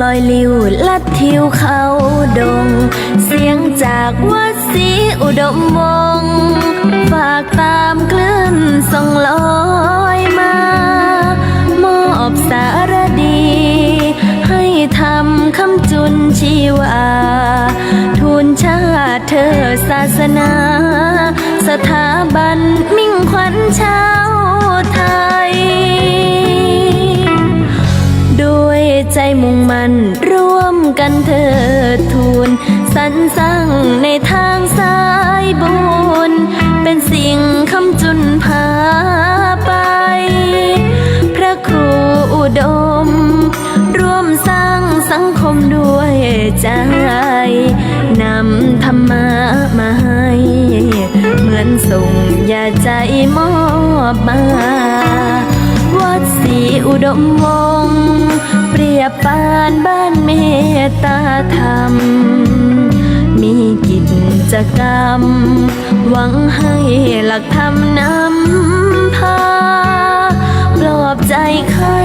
ลอยลิวลัดทิวเขาดงเสียงจากวัดศรีอุดมวงศ์ฝากตามคลื่นส่งลอยมามอบสารดีให้ทำคำจุนชีวาทูลชาติเธอศาสนาสถาบันมิ่งขวัญชาวไทยด้วยใจมุ่งมั่นร่วมกันเถิดทูลสรรสร้างในทางสายบุญเป็นสิ่งคำจุนพาไปพระครูอุดมร่วมสร้างสังคมด้วยใจนำธรรมะมาให้เหมือนส่งยาใจมอบมาวัดศรีอุดมวงศ์เปรียบปานบ้านเมตตาธรรมมีกิจกรรมหวังให้หลักธรรมนำพาปลอบใจไข้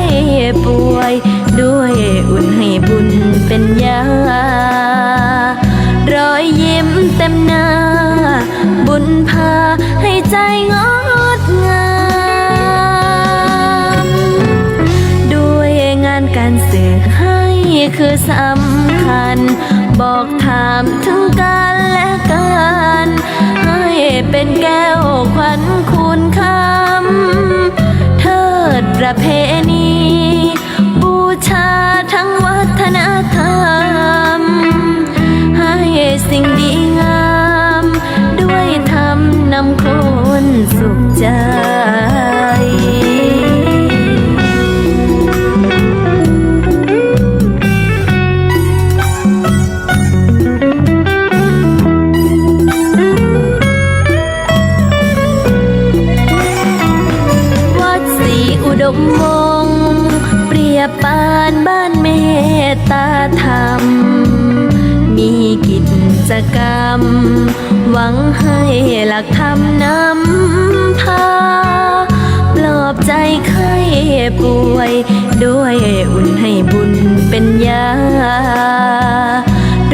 ป่วยด้วยอุ่นให้บุญเป็นยารอยยิ้มเต็มหน้าบุญพาให้ใจงดงามด้วยงานการสื่อให้คือสำคัญบอกถามถึงกันและกันให้เป็นแก้วขวัญคุณคำเทิดประเพณีบูชาทั้งวัฒนธรรมให้สิ่งดีงามด้วยธรรมนำคนสุขใจอุดมวงศ์เปรียบปานบ้านเมตตาธรรมมีกิจกรรมหวังให้หลักธรรมนำพาปลอบใจไข้ป่วยด้วยอุ่นให้บุญเป็นยา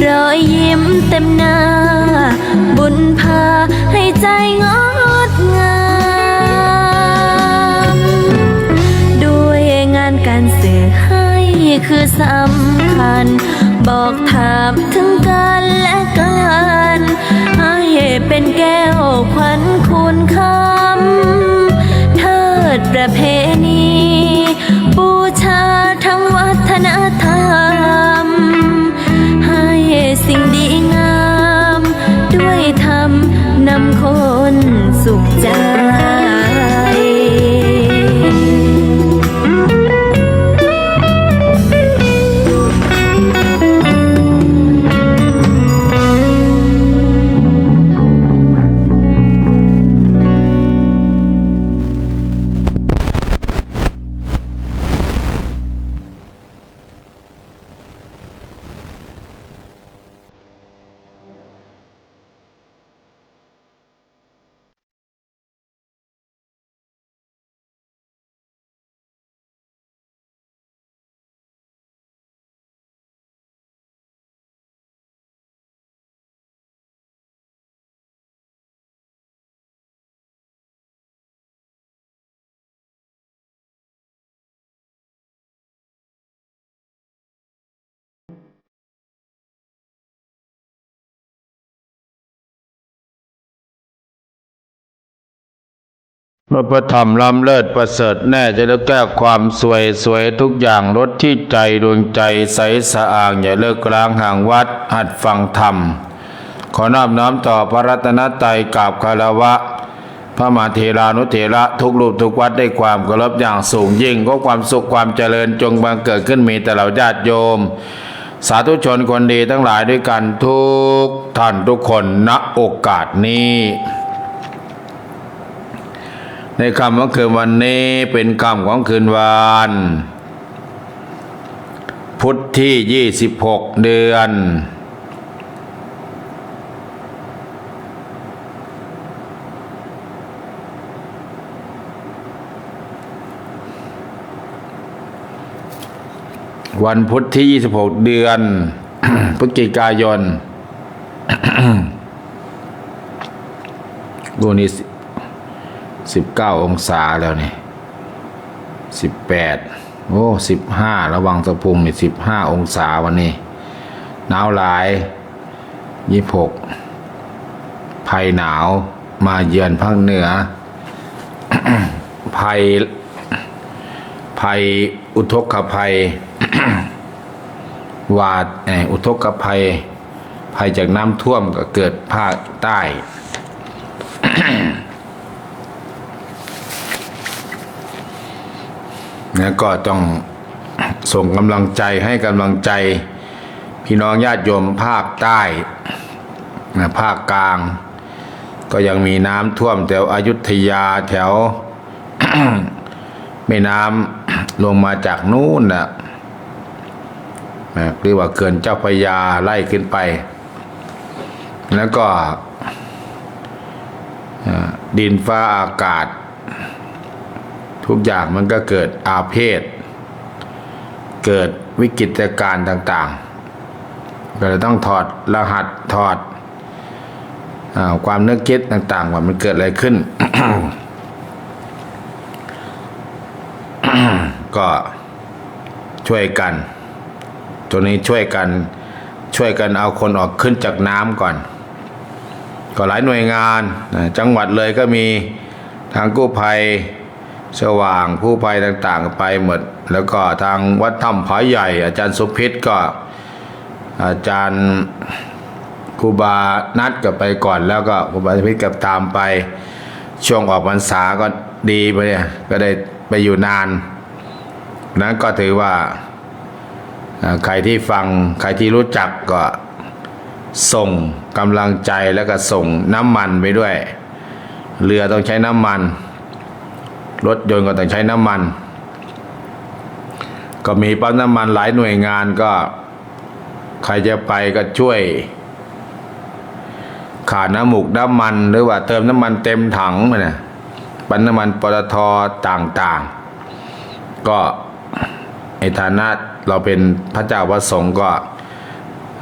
รอยยิ้มเต็มหน้าบุญพาให้ใจงดงามด้วยงานการสื่อให้คือสำคัญบอกถามถึงกันและกันให้เป็นแก้วขวัญคุณคำเทิดประเพณีบูชาทั้งวัฒนธรรมให้สิ่งดีงามด้วยธรรมนำคนสุขใจเมื่อพระธรรมล้ำเลิศประเสริฐแน่จะเลิกแก้ความสวยทุกอย่างลดที่ใจดวงใจใสสะอาดอย่าเลิกกลางห่างวัดหัดฟังธรรมขอนอบน้อมต่อพระรัตนตรัยกราบคารวะพระมหาเถรานุเถระทุกรูปทุกวัดได้ความเคารพอย่างสูงยิ่งก็ความสุขความเจริญจงบังเกิดขึ้นมีแต่เราญาติโยมสาธุชนคนดีทั้งหลายด้วยกันทุกท่านทุกคนณโอกาสนี้ในค่ำของคืนวันนี้เป็นค่ำของคืนวันพุธที่26เดือน วันพุธที่ 26 เดือน พฤศจิกายน ดูนี่19 องศาแล้วนี่18 โอ้ 15 ระวังสะพุงนี่15 องศาวันนี้หนาวหลาย26ภัยหนาวมาเยือนภาคเหนือ ภัยอุทกภัย วาดอุทกภัยภัยจากน้ำท่วมก็เกิดภาคใต้ แล้วก็ต้องส่งกำลังใจให้กำลังใจพี่น้องญาติโยมภาคใต้ภาคกลางก็ยังมีน้ำท่วมแถวอยุธยาแถว แม่น้ำลงมาจากนู่นนะหรือว่าเขื่อนเจ้าพระยาไล่ขึ้นไปแล้วก็ดินฟ้าอากาศทุกอย่างมันก็เกิดอาเพศเกิดวิกฤตการณ์ต่างๆก็เลยต้องถอดรหัสถอดความนึกคิดต่างๆว่ามันเกิดอะไรขึ้น ก็ช่วยกันตัวนี้ช่วยกันเอาคนออกขึ้นจากน้ำก่อนก็หลายหน่วยงานจังหวัดเลยก็มีทางกู้ภัยสว่างกู้ภัยต่างๆไปหมดแล้วก็ทางวัดถ้ำผาใหญ่อาจารย์สุพิษก็อาจารย์ครูบานัดก็ไปก่อนแล้วก็ครูบาสุพิษก็ตามไปช่วงออกพรรษาก็ดีไปก็ได้ไปอยู่นานนั้นก็ถือว่าใครที่ฟังใครที่รู้จักก็ส่งกำลังใจแล้วก็ส่งน้ำมันไปด้วยเรือต้องใช้น้ำมันรถยนต์ก็ต้องใช้น้ำมันก็มีปั๊มน้ำมันหลายหน่วยงานก็ใครจะไปก็ช่วยขาดน้ำหมูกน้ำมันหรือว่าเติมน้ำมันเต็มถังมาเนี่ยปั๊มน้ำมันปตท.ต่างๆก็ในฐานะเราเป็นพระเจ้าพระสงฆ์ก็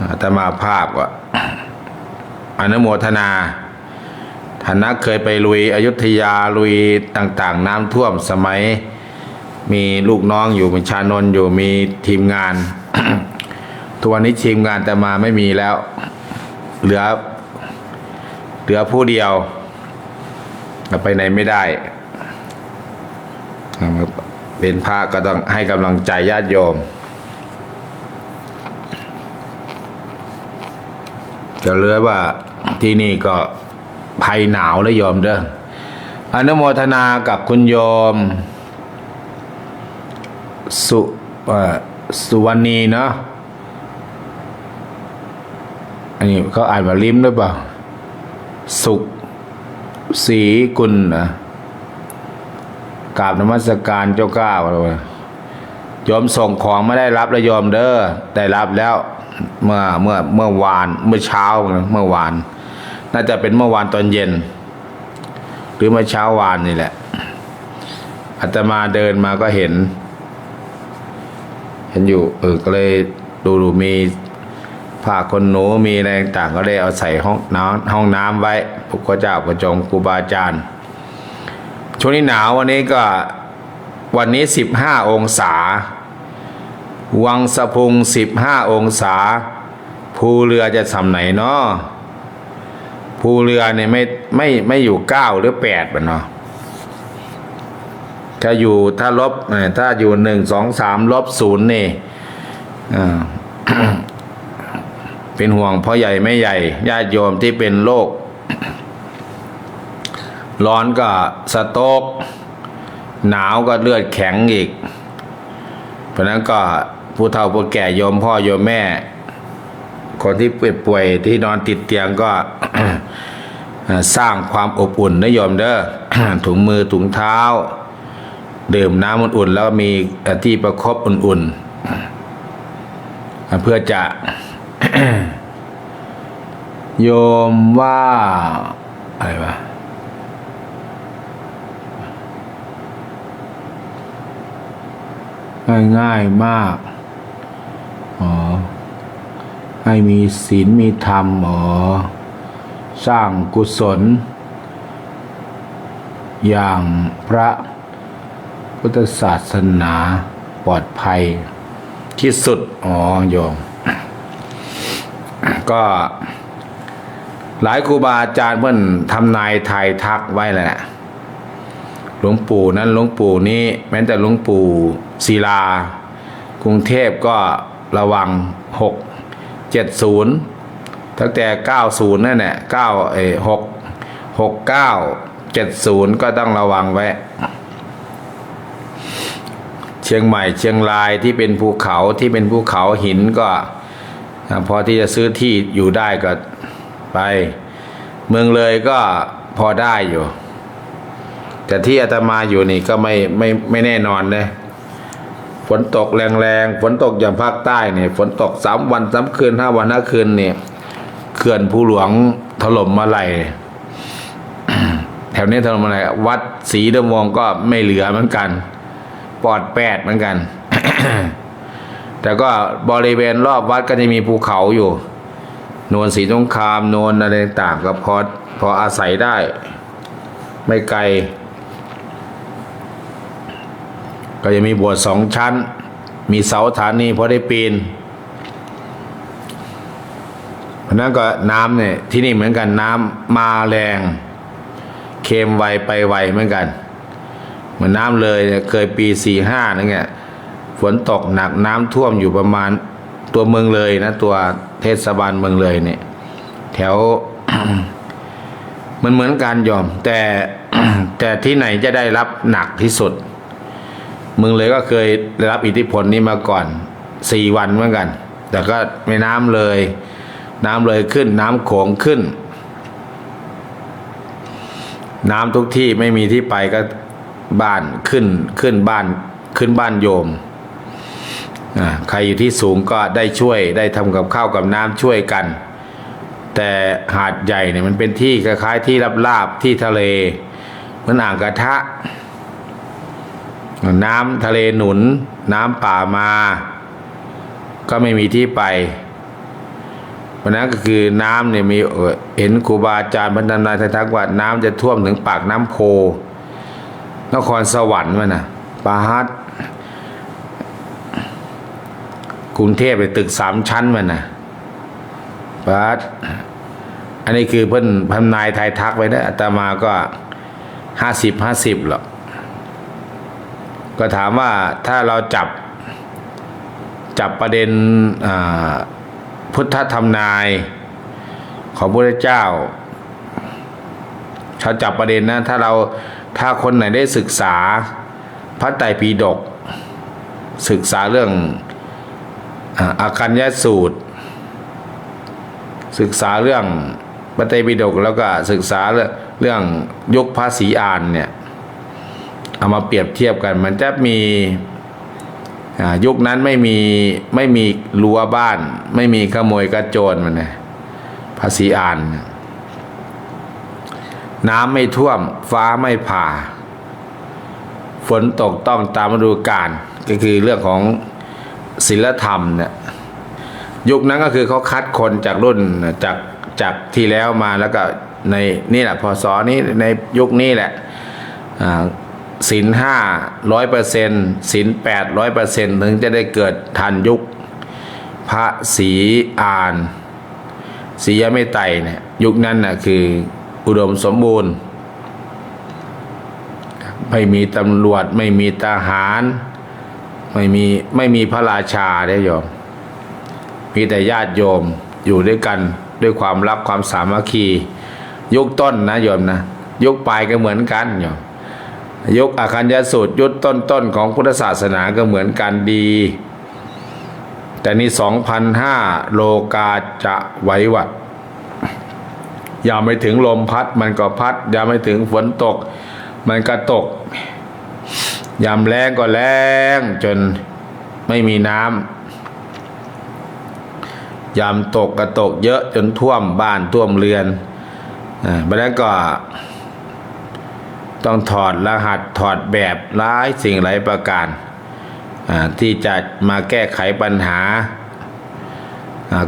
อาตมาภาพก็อนุโมทนาฐานะเคยไปลุยอยุธยาลุยต่างๆน้ำท่วมสมัยมีลูกน้องอยู่มีชานนท์อยู่มีทีมงาน ทุกวันนี้ทีมงานแต่มาไม่มีแล้วเหลือผู้เดียวไปไหนไม่ได้เป็นพระก็ต้องให้กำลังใจญาติโยมจะเลือว่าที่นี่ก็ภัยหนาวแล้วโยมเด้ออนุโมทนากับคุณโยมสุวรรณีเนาะอันนี้เขาอ่านว่าลิ้มหรือเปล่าสุขศรีกุลนะกราบนมัสการเจ้าก้าวเลยโยมส่งของไม่ได้รับแล้วโยมเด้อได้รับแล้วเมื่อวานเมื่อเช้าเมื่อวานน่าจะเป็นเมื่อวานตอนเย็นหรือเมื่อเช้าวานนี่แหละอาตมาเดินมาก็เห็นอยู่ก็เลยดูมีผ้าขนหนูมีอะไรต่างก็ได้เอาใส่ห้องน้ำไว้พระเจ้าประจงครูบาอาจารย์ช่วงนี้หนาววันนี้ก็วันนี้15 องศาวังสะพุง15 องศาภูเรือจะสำไหนเนาะภูเรือเนี่ยไม่อยู่9 หรือ 8ป่ะเนาะถ้าอยู่1 2 3 -0นี่เป็นห่วงพ่อใหญ่แม่ใหญ่ญาติโยมที่เป็นโรคร้อนก็สโตรกหนาวก็เลือดแข็งอีกเพราะนั้นก็ผู้เฒ่าผู้แก่โยมพ่อโยมแม่คนที่ป่วยที่นอนติดเตียงก็ สร้างความอบอุ่นนะโยมเด้อ ถุงมือถุงเท้าดื่มน้ำอุ่นๆแล้วมีที่ประคบอุ่นๆเพื่อจะ โยมว่าอะไรวะง่ายมาก ให้มีศีลมีธรรมสร้างกุศลอย่างพระพุทธศาสนาปลอดภัยที่สุดโยม ก็หลายครูบาอาจารย์เพิ่นทำนายทายทักไว้แหละหลวงปู่นั้นหลวงปู่นี้แม้แต่หลวงปู่ศิลากรุงเทพก็ระวัง670ตั้งแต่90นั่นแหละ6970ก็ต้องระวังไว้เชียงใหม่เชียงรายที่เป็นภูเขาหินก็พอที่จะซื้อที่อยู่ได้ก็ไปเมืองเลยก็พอได้อยู่แต่ที่อาตมาอยู่นี่ก็ไม่แน่นอนเลยฝนตกแรงๆฝนตกอย่างภาคใต้เนี่ยฝนตก3 วัน 3 คืน5 วัน 5 คืนเนี่ยเขื่อนภูหลวงถล่มมาไหล แถวนี้ถล่มมาไหลวัดศรีดำวงก็ไม่เหลือเหมือนกันปอดแปดเหมือนกัน แต่ก็บริเวณรอบวัดก็จะมีภูเขาอยู่โนนศรีสงครามโนนอะไรต่างก็พออาศัยได้ไม่ไกลก็จะมีโบสถ์2 ชั้นมีเสาฐานีพอได้ปีนเพราะนั้นก็น้ำเนี่ยที่นี่เหมือนกันน้ำมาแรงเค็มไวไปไวเหมือนกันเหมือนน้ำเลยเนี่ยเคยปี45นั่นไงฝนตกหนักน้ำท่วมอยู่ประมาณตัวเมืองเลยนะตัวเทศบาลเมืองเลยเนี่ยแถว มันเหมือนกันยอมแต่ แต่ที่ไหนจะได้รับหนักที่สุดเมืองเลยก็เคยได้รับอิทธิพลนี้มาก่อน4 วันเหมือนกันแต่ก็ไม่น้ำเลยขึ้นน้ำโขงขึ้นน้ำทุกที่ไม่มีที่ไปก็บ้านขึ้นบ้านโยมใครอยู่ที่สูงก็ได้ช่วยได้ทำกับข้าวกับน้ำช่วยกันแต่หาดใหญ่เนี่ยมันเป็นที่คล้ายๆที่ราบที่ทะเลเหมือนอ่างกระทะน้ำทะเลหนุนน้ำป่ามาก็ไม่มีที่ไปเพราะนั้นก็คือน้ำเนี่ยมีเห็นครูบาอาจารย์บรรดาลายทักว่าน้ำจะท่วมถึงปากน้ำโพนครสวรรค์มันนะปาฮัดกรุงเทพไปตึก3 ชั้นมันนะปาฮัดอันนี้คือเพิ่นทำนายทายทักไว้นะอาตมาก็50-50หรอกก็ถามว่าถ้าเราจับประเด็นพุทธธรรมนายของพระพุทธเจ้าเขาจับประเด็นนะถ้าคนไหนได้ศึกษาพระไตรปิฎกศึกษาเรื่องอาคัญญสูตรศึกษาเรื่องพระไตรปิฎกแล้วก็ศึกษาเรื่องยกพระศรีอานเนี่ยเอามาเปรียบเทียบกันมันจะมียุคนั้นไม่มีรั้วบ้านไม่มีขโมยกระโจนมันนะพระศรีอานน้ำไม่ท่วมฟ้าไม่ผ่าฝนตกต้องตามฤดูกาลก็คือเรื่องของศีลธรรมเนี่ยยุคนั้นก็คือเขาคัดคนจากรุ่นจากที่แล้วมาแล้วก็ในนี่แหละพศนี้ในยุคนี้แหละศีล500%ศีล800%ถึงจะได้เกิดทันยุคพระศรีอานศรียเมตไตรเนี่ยยุคนั้นน่ะคืออุดมสมบูรณ์ไม่มีตำรวจไม่มีทหารไม่มีพระราชาได้โยมมีแต่ญาติโยมอยู่ด้วยกันด้วยความรักความสามัคคียุคต้นนะโยมนะยุคปลายก็เหมือนกันโยมยกอาคัญญสูตรยุคต้นของพุทธศาสนาก็เหมือนกันดีแต่นี่ 2,500 โลกาจะไหวหวัดอย่าไม่ถึงลมพัดมันก็พัดอย่าไม่ถึงฝนตกมันก็ตกยามแล้งก็แล้งจนไม่มีน้ำยามตกก็ตกเยอะจนท่วมบ้านท่วมเรือนบัดนั้นก็ต้องถอดรหัสถอดแบบหลายสิ่งหลายประการที่จะมาแก้ไขปัญหา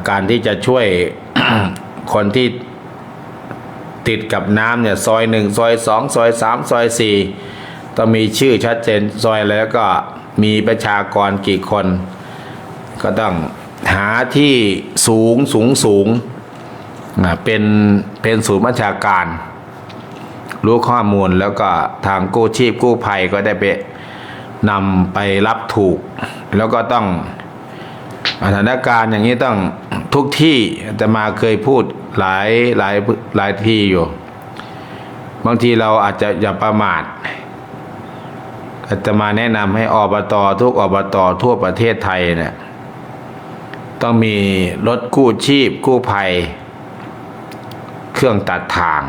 การที่จะช่วย คนที่ติดกับน้ำเนี่ยซอย1ซอย2ซอย3ซอย4ต้องมีชื่อชัดเจนซอยแล้วก็มีประชากรกี่คน ก็ต้องหาที่สูงเป็นศูนย์บัญชาการรู้ข้อมูลแล้วก็ทางกู้ชีพกู้ภัยก็ได้ไปนำไปรับถูกแล้วก็ต้องสถานการณ์อย่างนี้ต้องทุกที่แต่มาเคยพูดหลายที่อยู่บางทีเราอาจจะอย่าประมาทอาจจะมาแนะนำให้อบตทุกอบตทั่วประเทศไทยเนี่ยต้องมีรถกู้ชีพกู้ภัยเครื่องตัดทาง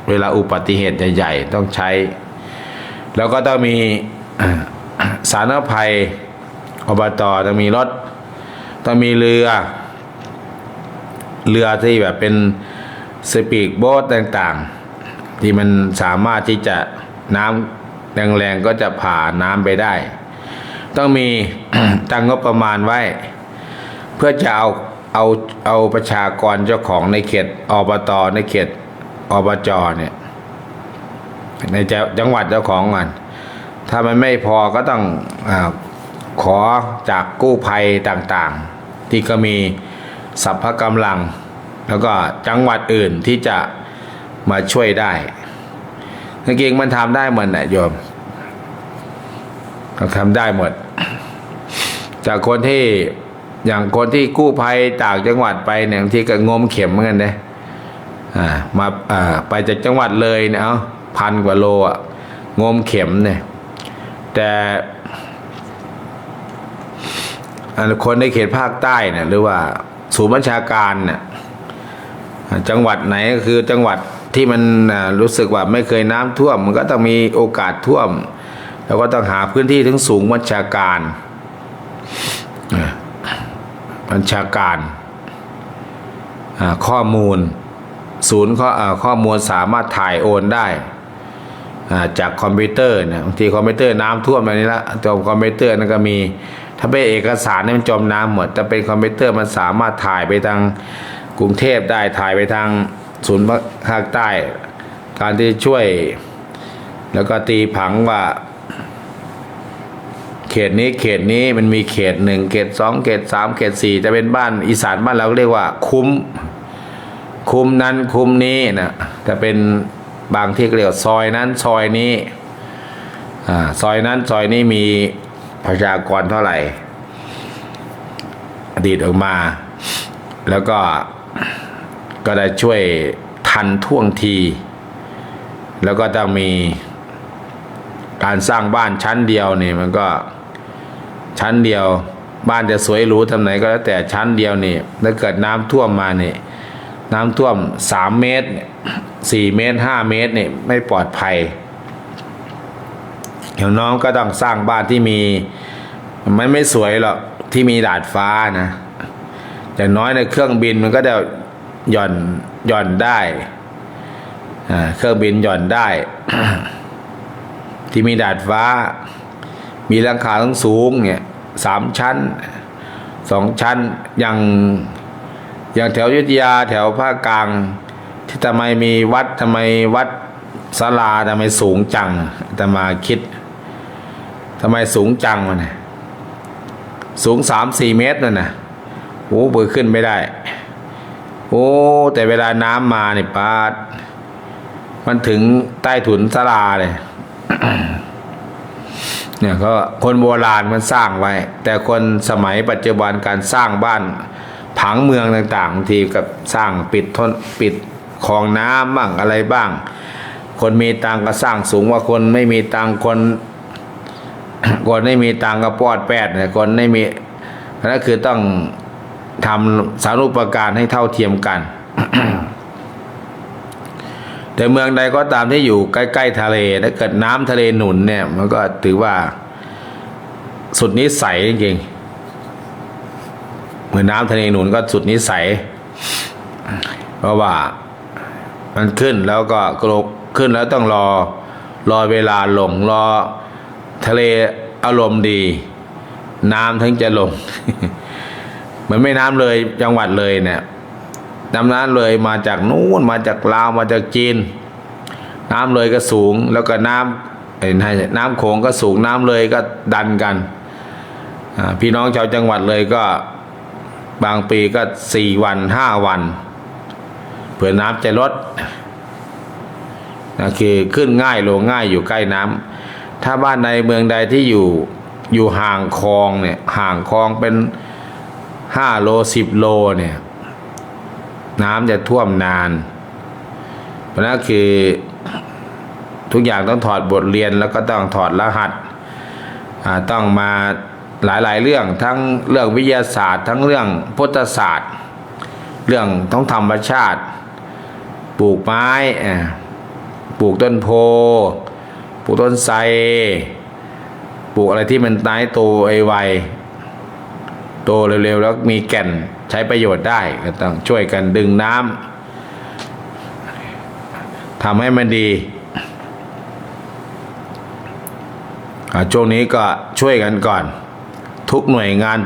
เวลาอุบัติเหตุใหญ่ๆต้องใช้แล้วก็ต้องมีสาธารณภัยอบตต้องมีรถต้องมีเรือที่แบบเป็นสปีดโบ๊ทต่างๆที่มันสามารถที่จะน้ำแรงๆก็จะผ่าน้ำไปได้ต้องมี ตั้งงบประมาณไว้เพื่อจะเอาประชากรเจ้าของในเขตอบตในเขตอบจเนี่ยในจังหวัดเจ้าของมันถ้ามันไม่พอก็ต้องขอจากกู้ภัยต่างๆที่ก็มีสรรพกำลังแล้วก็จังหวัดอื่นที่จะมาช่วยได้จริงๆมันทำได้หมดนะโยมทำได้หมดจากคนที่อย่างคนที่กู้ภัยจากจังหวัดไปเนี่ยบางทีก็งมเข็มเหมือนกันนะมาไปจากจังหวัดเลยเนี่ย1,000 กว่าโลงมเข็มเนี่ยแต่คนในเขตภาคใต้เนี่ยหรือว่าศูนย์บัญชาการเนี่ยจังหวัดไหนก็คือจังหวัดที่มันรู้สึกว่าไม่เคยน้ำท่วมมันก็ต้องมีโอกาสท่วมแล้วก็ต้องหาพื้นที่ถึงศูนย์บัญชาการข้อมูลศูนย์ข้อมูลสามารถถ่ายโอนได้จากคอมพิวเตอร์เนี่ยบางทีคอมพิวเตอร์น้ำท่วมอะไรนี่ละตัวคอมพิวเตอร์นั่นก็มีถ้าเป็นเอกสารเนี่ยมันจมน้ำหมดแต่เป็นคอมพิวเตอร์มันสามารถถ่ายไปทางกรุงเทพได้ถ่ายไปทางศูนย์ภาคใต้การที่ช่วยแล้วก็ตีผังว่าเขตนี้มันมีเขต1เขต2เขต3เขต4จะเป็นบ้านอีสานบ้านเราเรียกว่าคุ้มนั้นคุ้มนี้นะแต่เป็นบางที่เรียกซอยนั้นซอยนี้ซอยนั้นซอยนี้มีประชากรเท่าไหร่อดีตออกมาแล้วก็ได้ช่วยทันท่วงทีแล้วก็ต้องมีการสร้างบ้านชั้นเดียวนี่มันก็ชั้นเดียวบ้านจะสวยหรูทำไหนก็แล้วแต่ชั้นเดียวนี่ถ้าเกิดน้ำท่วมมานี่น้ำท่วม3 เมตร4 เมตร5 เมตรนี่ไม่ปลอดภัยอย่างน้องก็ต้องสร้างบ้านที่มีมันไม่สวยหรอกที่มีดาดฟ้านะอย่างน้อยในเครื่องบินมันก็จะหย่อนได้เครื่องบินหย่อนได้ ที่มีดาดฟ้ามีหลังคาสูงเนี่ย3 ชั้น2 ชั้นอย่างแถวอยุธยาแถวภาคกลางที่ทำไมมีวัดทำไมวัดศาลาทำไมสูงจังแต่มาคิดทำไมสูงจังมันสูง3-4 เมตรนั่นนะโอ้เปิดขึ้นไม่ได้โอ้แต่เวลาน้ำมาเนี่ยปาดมันถึงใต้ถุนศาลาเลย เนี่ยก็คนโบราณมันสร้างไว้แต่คนสมัยปัจจุบันการสร้างบ้านผังเมืองต่างๆบางทีกับสร้างปิดคลองน้ำบ้างอะไรบ้างคนมีตังก็สร้างสูงกว่าคนไม่มีตังคนไม่มีตังก็ปอดแปดเนี่ยคนไม่มีนั่นคือต้องทำสาธารณูปการให้เท่าเทียมกัน แต่เมืองใดก็ตามที่อยู่ใกล้ๆทะเลถ้าเกิดน้ำทะเลหนุนเนี่ยมันก็ถือว่าสุดนิสัยจริงๆเหมือนน้ำทะเลหนุนก็สุดนิสัยเพราะว่ามันขึ้นแล้วก็กรบขึ้นแล้วต้องรอเวลาลงรอทะเลอารมณ์ดีน้ำถึงจะลง เหมือนแม่น้ำเลยจังหวัดเลยเนี่ยน้ำเลยมาจากนู้นมาจากลาวมาจากจีนน้ำเลยก็สูงแล้วก็น้ำโขงก็สูงน้ำเลยก็ดันกันพี่น้องชาวจังหวัดเลยก็บางปีก็4 วัน5 วันเผื่อน้ำจะลดคือขึ้นง่ายลงง่ายอยู่ใกล้น้ำถ้าบ้านในเมืองใดที่อยู่ห่างคลองเนี่ยห่างคลองเป็น5 โล10 โลเนี่ยน้ำจะท่วมนานเพราะนั้นคือทุกอย่างต้องถอดบทเรียนแล้วก็ต้องถอดรหัสต้องมาหลายๆเรื่องทั้งเรื่องวิทยาศาสตร์ทั้งเรื่องพุทธศาสตร์เรื่องท้องธรรมชาติปลูกไม้ปลูกต้นโพปลูกต้นไทรปลูกอะไรที่มันตายโตไวโตเร็วๆแล้วมีแก่นใช้ประโยชน์ได้ก็ต้องช่วยกันดึงน้ำทำให้มันดีช่วงนี้ก็ช่วยกันก่อนทุกหน่วยงาน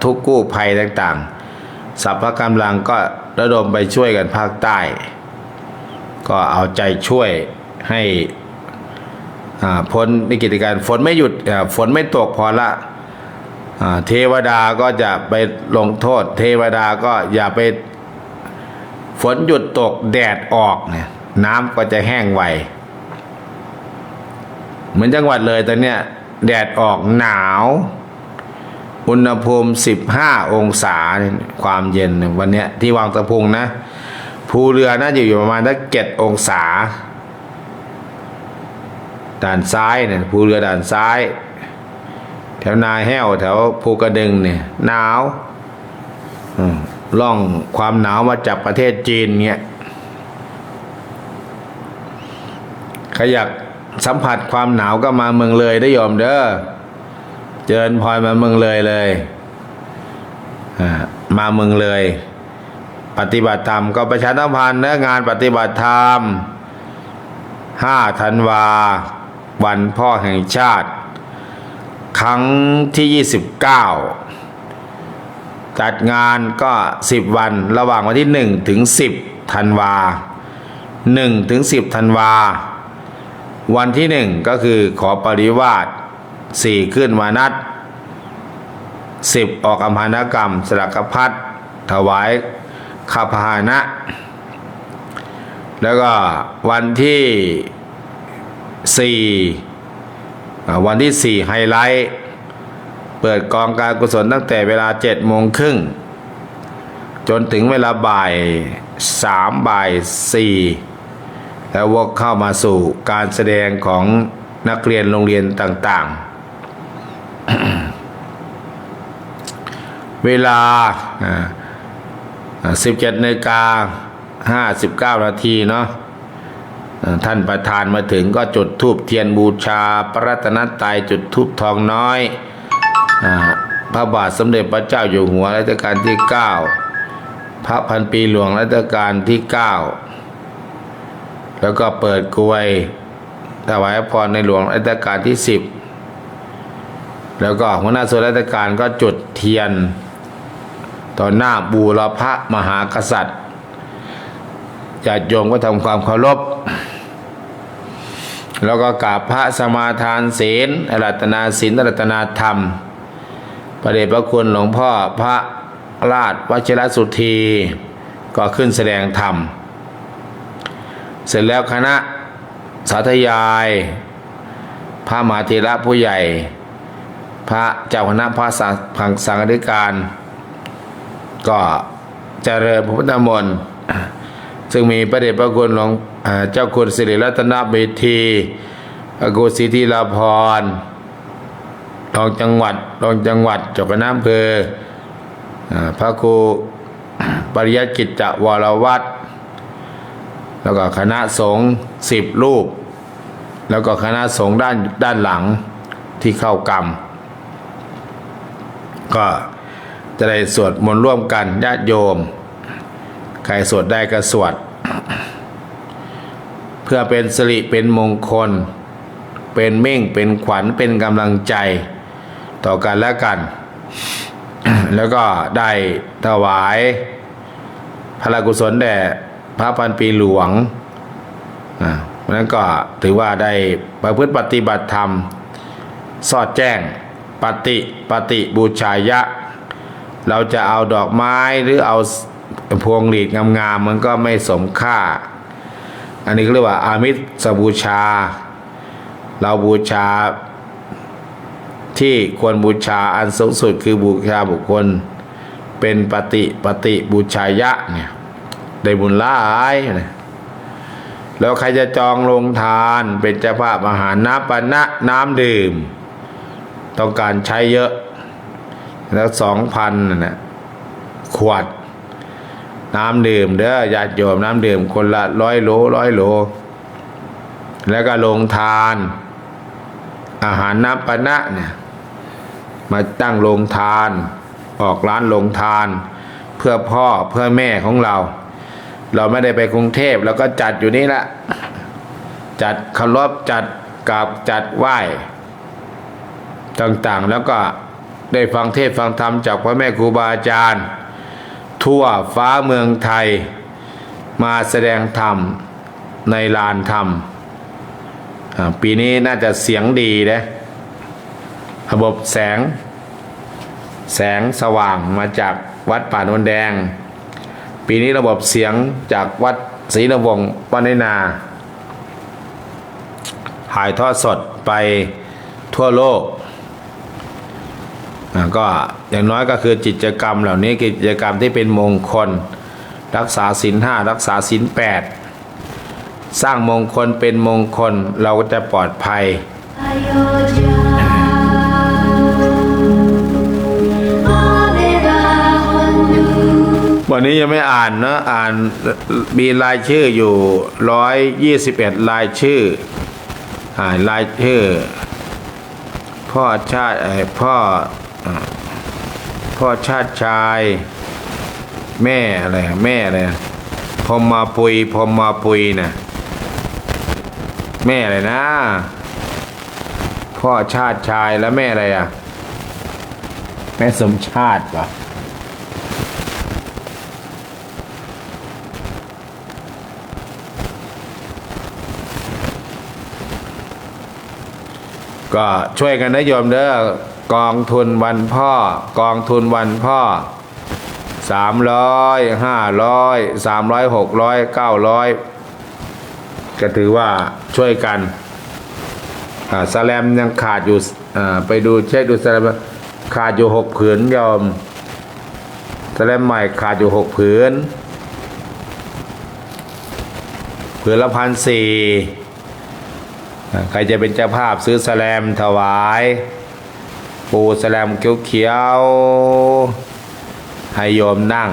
ทุกกู้ภัยต่างๆสรรพกำลังก็ระดมไปช่วยกันภาคใต้ก็เอาใจช่วยให้พ้นวิกฤตการณ์ฝนไม่หยุดฝนไม่ตกพอละเทวดาก็จะไปลงโทษเทวดาก็อย่าไปฝนหยุดตกแดดออกเนี่ยน้ำก็จะแห้งไวเหมือนจังหวัดเลยตอนเนี้ยแดดออกหนาวอุณหภูมิ15 องศาความเย็นวันเนี้ยที่วังตะพุงนะภูเรือน่าจะอยู่ประมาณสัก7 องศาด้านซ้ายเนี่ยภูเรือด้านซ้ายแถวนาแห้วแถวภูกระดึงเนี่ยหนาวล่องความหนาวมาจากประเทศจีนเนี่ยใครอยากสัมผัสความหนาวก็มาเมืองเลยได้โยมเด้อเจิญพลอยมาเมืองเลยมาเมืองเลยปฏิบัติธรรมก็ประชาสัมพันธ์เนื้องานปฏิบัติธรรม5 ธันวาวันพ่อแห่งชาติครั้งที่29จัดงานก็10 วันระหว่างวันที่1 ถึง 10 ธันวา1 ถึง 10 ธันวาวันที่1ก็คือขอปริวาส4ขึ้นมานัด10ออกอมภานกรรมสลักพัดถวายข้าพาหนะแล้วก็วันที่วันที่4ไฮไลท์เปิดกองการกุศลตั้งแต่เวลา7 โมงครึ่งจนถึงเวลาบ่าย 3 บ่าย 4แล้ววกเข้ามาสู่การแสดงของนักเรียนโรงเรียนต่างๆเวลา17:59 นาทีเนาะท่านประธานมาถึงก็จุดธูปเทียนบูชาพระรัตนตรัยจุดธูปทองน้อยพระบาทสมเด็จพระเจ้าอยู่หัวรัชกาลที่9พระพันปีหลวงรัชกาลที่9แล้วก็เปิดกรวยถวายพรในหลวงรัชกาลที่10แล้วก็หัวหน้าส่วนราชการก็จุดเทียนต่อหน้าบูรพมหากษัตริย์ญาติโยมก็ทำความเคารพแล้วก็กราบพระสมาทานศีลอารัตนาศีลอารัตนาธรรมพระเดชพระคุณหลวงพ่อพระราชวชิรสุธีก็ขึ้นแสดงธรรมเสร็จแล้วคณะสาธยายพระมหาเถระผู้ใหญ่พระเจ้าคณะพระสังฆาธิการก็เจริญพระพุทธมนต์ซึ่งมีพระเดชพระคุณหลวงเจ้าคุณสิริรัตนเบธีพระครูสิทธิลาภรณ์รองจังหวัดเจ้าคณะอำเภอพระครูปริยัติกิจจวรวัฒน์แล้วก็คณะสงฆ์10 รูปแล้วก็คณะสงฆ์ด้านหลังที่เข้ากรรมก็จะได้สวดมนต์ร่วมกันญาติโยมใครสวดได้ก็สวดเพื่อเป็นสิริเป็นมงคลเป็นเม่งเป็นขวัญเป็นกำลังใจต่อกันและกัน แล้วก็ได้ถวายพระกุศลแด่พระพันปีหลวงเพราะนั้นก็ถือว่าได้ประพฤติปฏิบัติธรรมสอดแจ้งปฏิบูชายะเราจะเอาดอกไม้หรือเอาพวงหลีดงามๆมันก็ไม่สมค่าอันนี้เรียกว่าอามิสบูชาเราบูชาที่ควรบูชาอันสูงสุดคือบูชาบุคคลเป็นปฏิบูชายะเนี่ยได้บุญหลายนะแล้วใครจะจองโรงทานเป็นเจ้าภาพอาหารน้ำปานะน้ำดื่มต้องการใช้เยอะแล้ว 2,000 นะขวดน้ำดื่มเด้อญาติโยมน้ำดื่มคนละ100 โลแล้วก็โรงทานอาหารน้ำปานะเนี่ยมาตั้งโรงทานออกร้านโรงทานเพื่อพ่อเพื่อแม่ของเราไม่ได้ไปกรุงเทพเราก็จัดอยู่นี่ละจัดเคารพจัดกราบจัดไหว้ต่างๆแล้วก็ได้ฟังเทศน์ฟังธรรมจากพ่อแม่ครูบาอาจารย์ทั่วฟ้าเมืองไทยมาแสดงธรรมในลานธรรมปีนี้น่าจะเสียงดีนะระบบแสงสว่างมาจากวัดป่าโนนแดงปีนี้ระบบเสียงจากวัดศรีนวงศ์วนินาถ่ายทอดสดไปทั่วโลกก็อย่างน้อยก็คือกิจกรรมเหล่านี้กิจกรรมที่เป็นมงคลรักษาศีล 5รักษาศีล 8สร้างมงคลเป็นมงคลเราก็จะปลอดภัยวันนี้ยังไม่อ่านนะอ่านมีรายชื่ออยู่121รายชื่อรายชื่อพ่อชาติพ่อชาติชายแม่อะไรพรหมาปุยนะแม่อะไรนะพ่อชาติชายแล้วแม่อะไรแม่สมชาติปะก็ช่วยกันนะโยมเด้อกองทุนวันพ่อกองทุนวันพ่อ300 500 300 600 900ก็ถือว่าช่วยกันสแลมยังขาดอยู่ไปดูเช็คดูสแลมขาดอยู่6 ผืนโยมสแลมใหม่ขาดอยู่6 ผืนละ1,400ใครจะเป็นเจ้าภาพซื้อแสลมถวายปูแสลมเขียวๆให้โยมนั่ง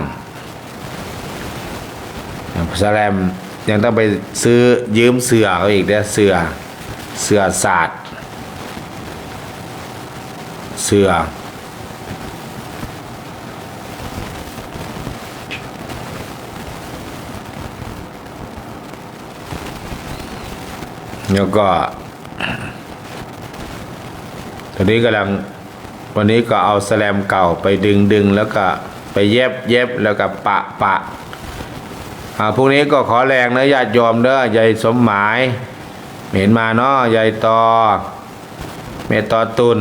แสลมยังต้องไปซื้อยืมเสื่อเขาอีกเด้อเสื่อศาสตร์เสื่อแล้วก็ตอนนี้กำลังวันนี้ก็เอาแสลมเก่าไปดึงแล้วก็ไปเย็บแล้วก็ปะพรุ่งนี้ก็ขอแรงนะญาติโยมเด้อยายสมหมายเห็นมาเนาะยายตอแม่ตอตุน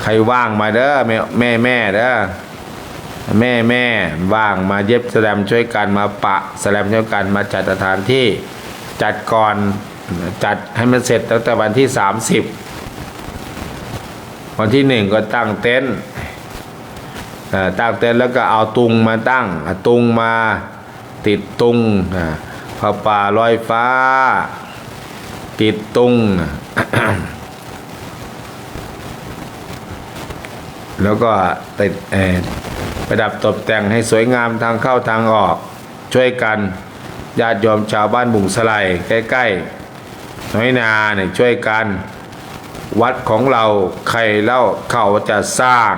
ใครว่างมาเด้อแม่เด้อแม่ว่างมาเย็บแสลมช่วยกันมาปะแสลมช่วยกันมาจัดสถานที่จัดก่อนจัดให้มันเสร็จตั้งแต่วันที่30วันที่1ก็ตั้งเต็นท์แล้วก็เอาตุงมาตั้งตุงมาติดตุงผ้าป่าลอยฟ้าติดตุง แล้วก็ติดประดับตกแต่งให้สวยงามทางเข้าทางออกช่วยกันญาติโยมชาวบ้านบุ่งสไลใกล้ๆน้อยนาเนี่ยช่วยกันวัดของเราใครเล่าเขาจะสร้าง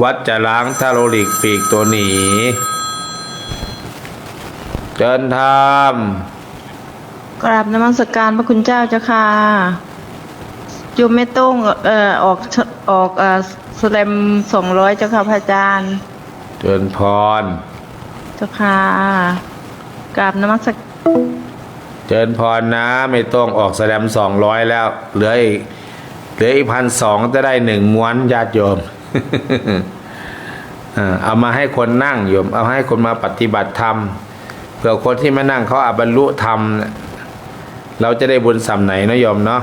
วัดจะล้างถ้าเราหลีกปีกตัวหนีเจิญธรรม กราบนมัสการพระคุณเจ้าเจ้าค่ะ โยมไม่ต้องออกสแลม200เจ้าค่ะพระอาจารย์ เจริญพร เจ้าค่ะกราบนมัสการ เจริญพรนะไม่ต้องออกแสดง200แล้วเหลืออีก1,200จะได้1ม้วนญาติโยม เอามาให้คนนั่งโยมเอาให้คนมาปฏิบัติธรรมเผื่อคนที่มานั่งเขาอาจบรรลุธรรมเราจะได้บุญสำไหนนะโยมเนาะ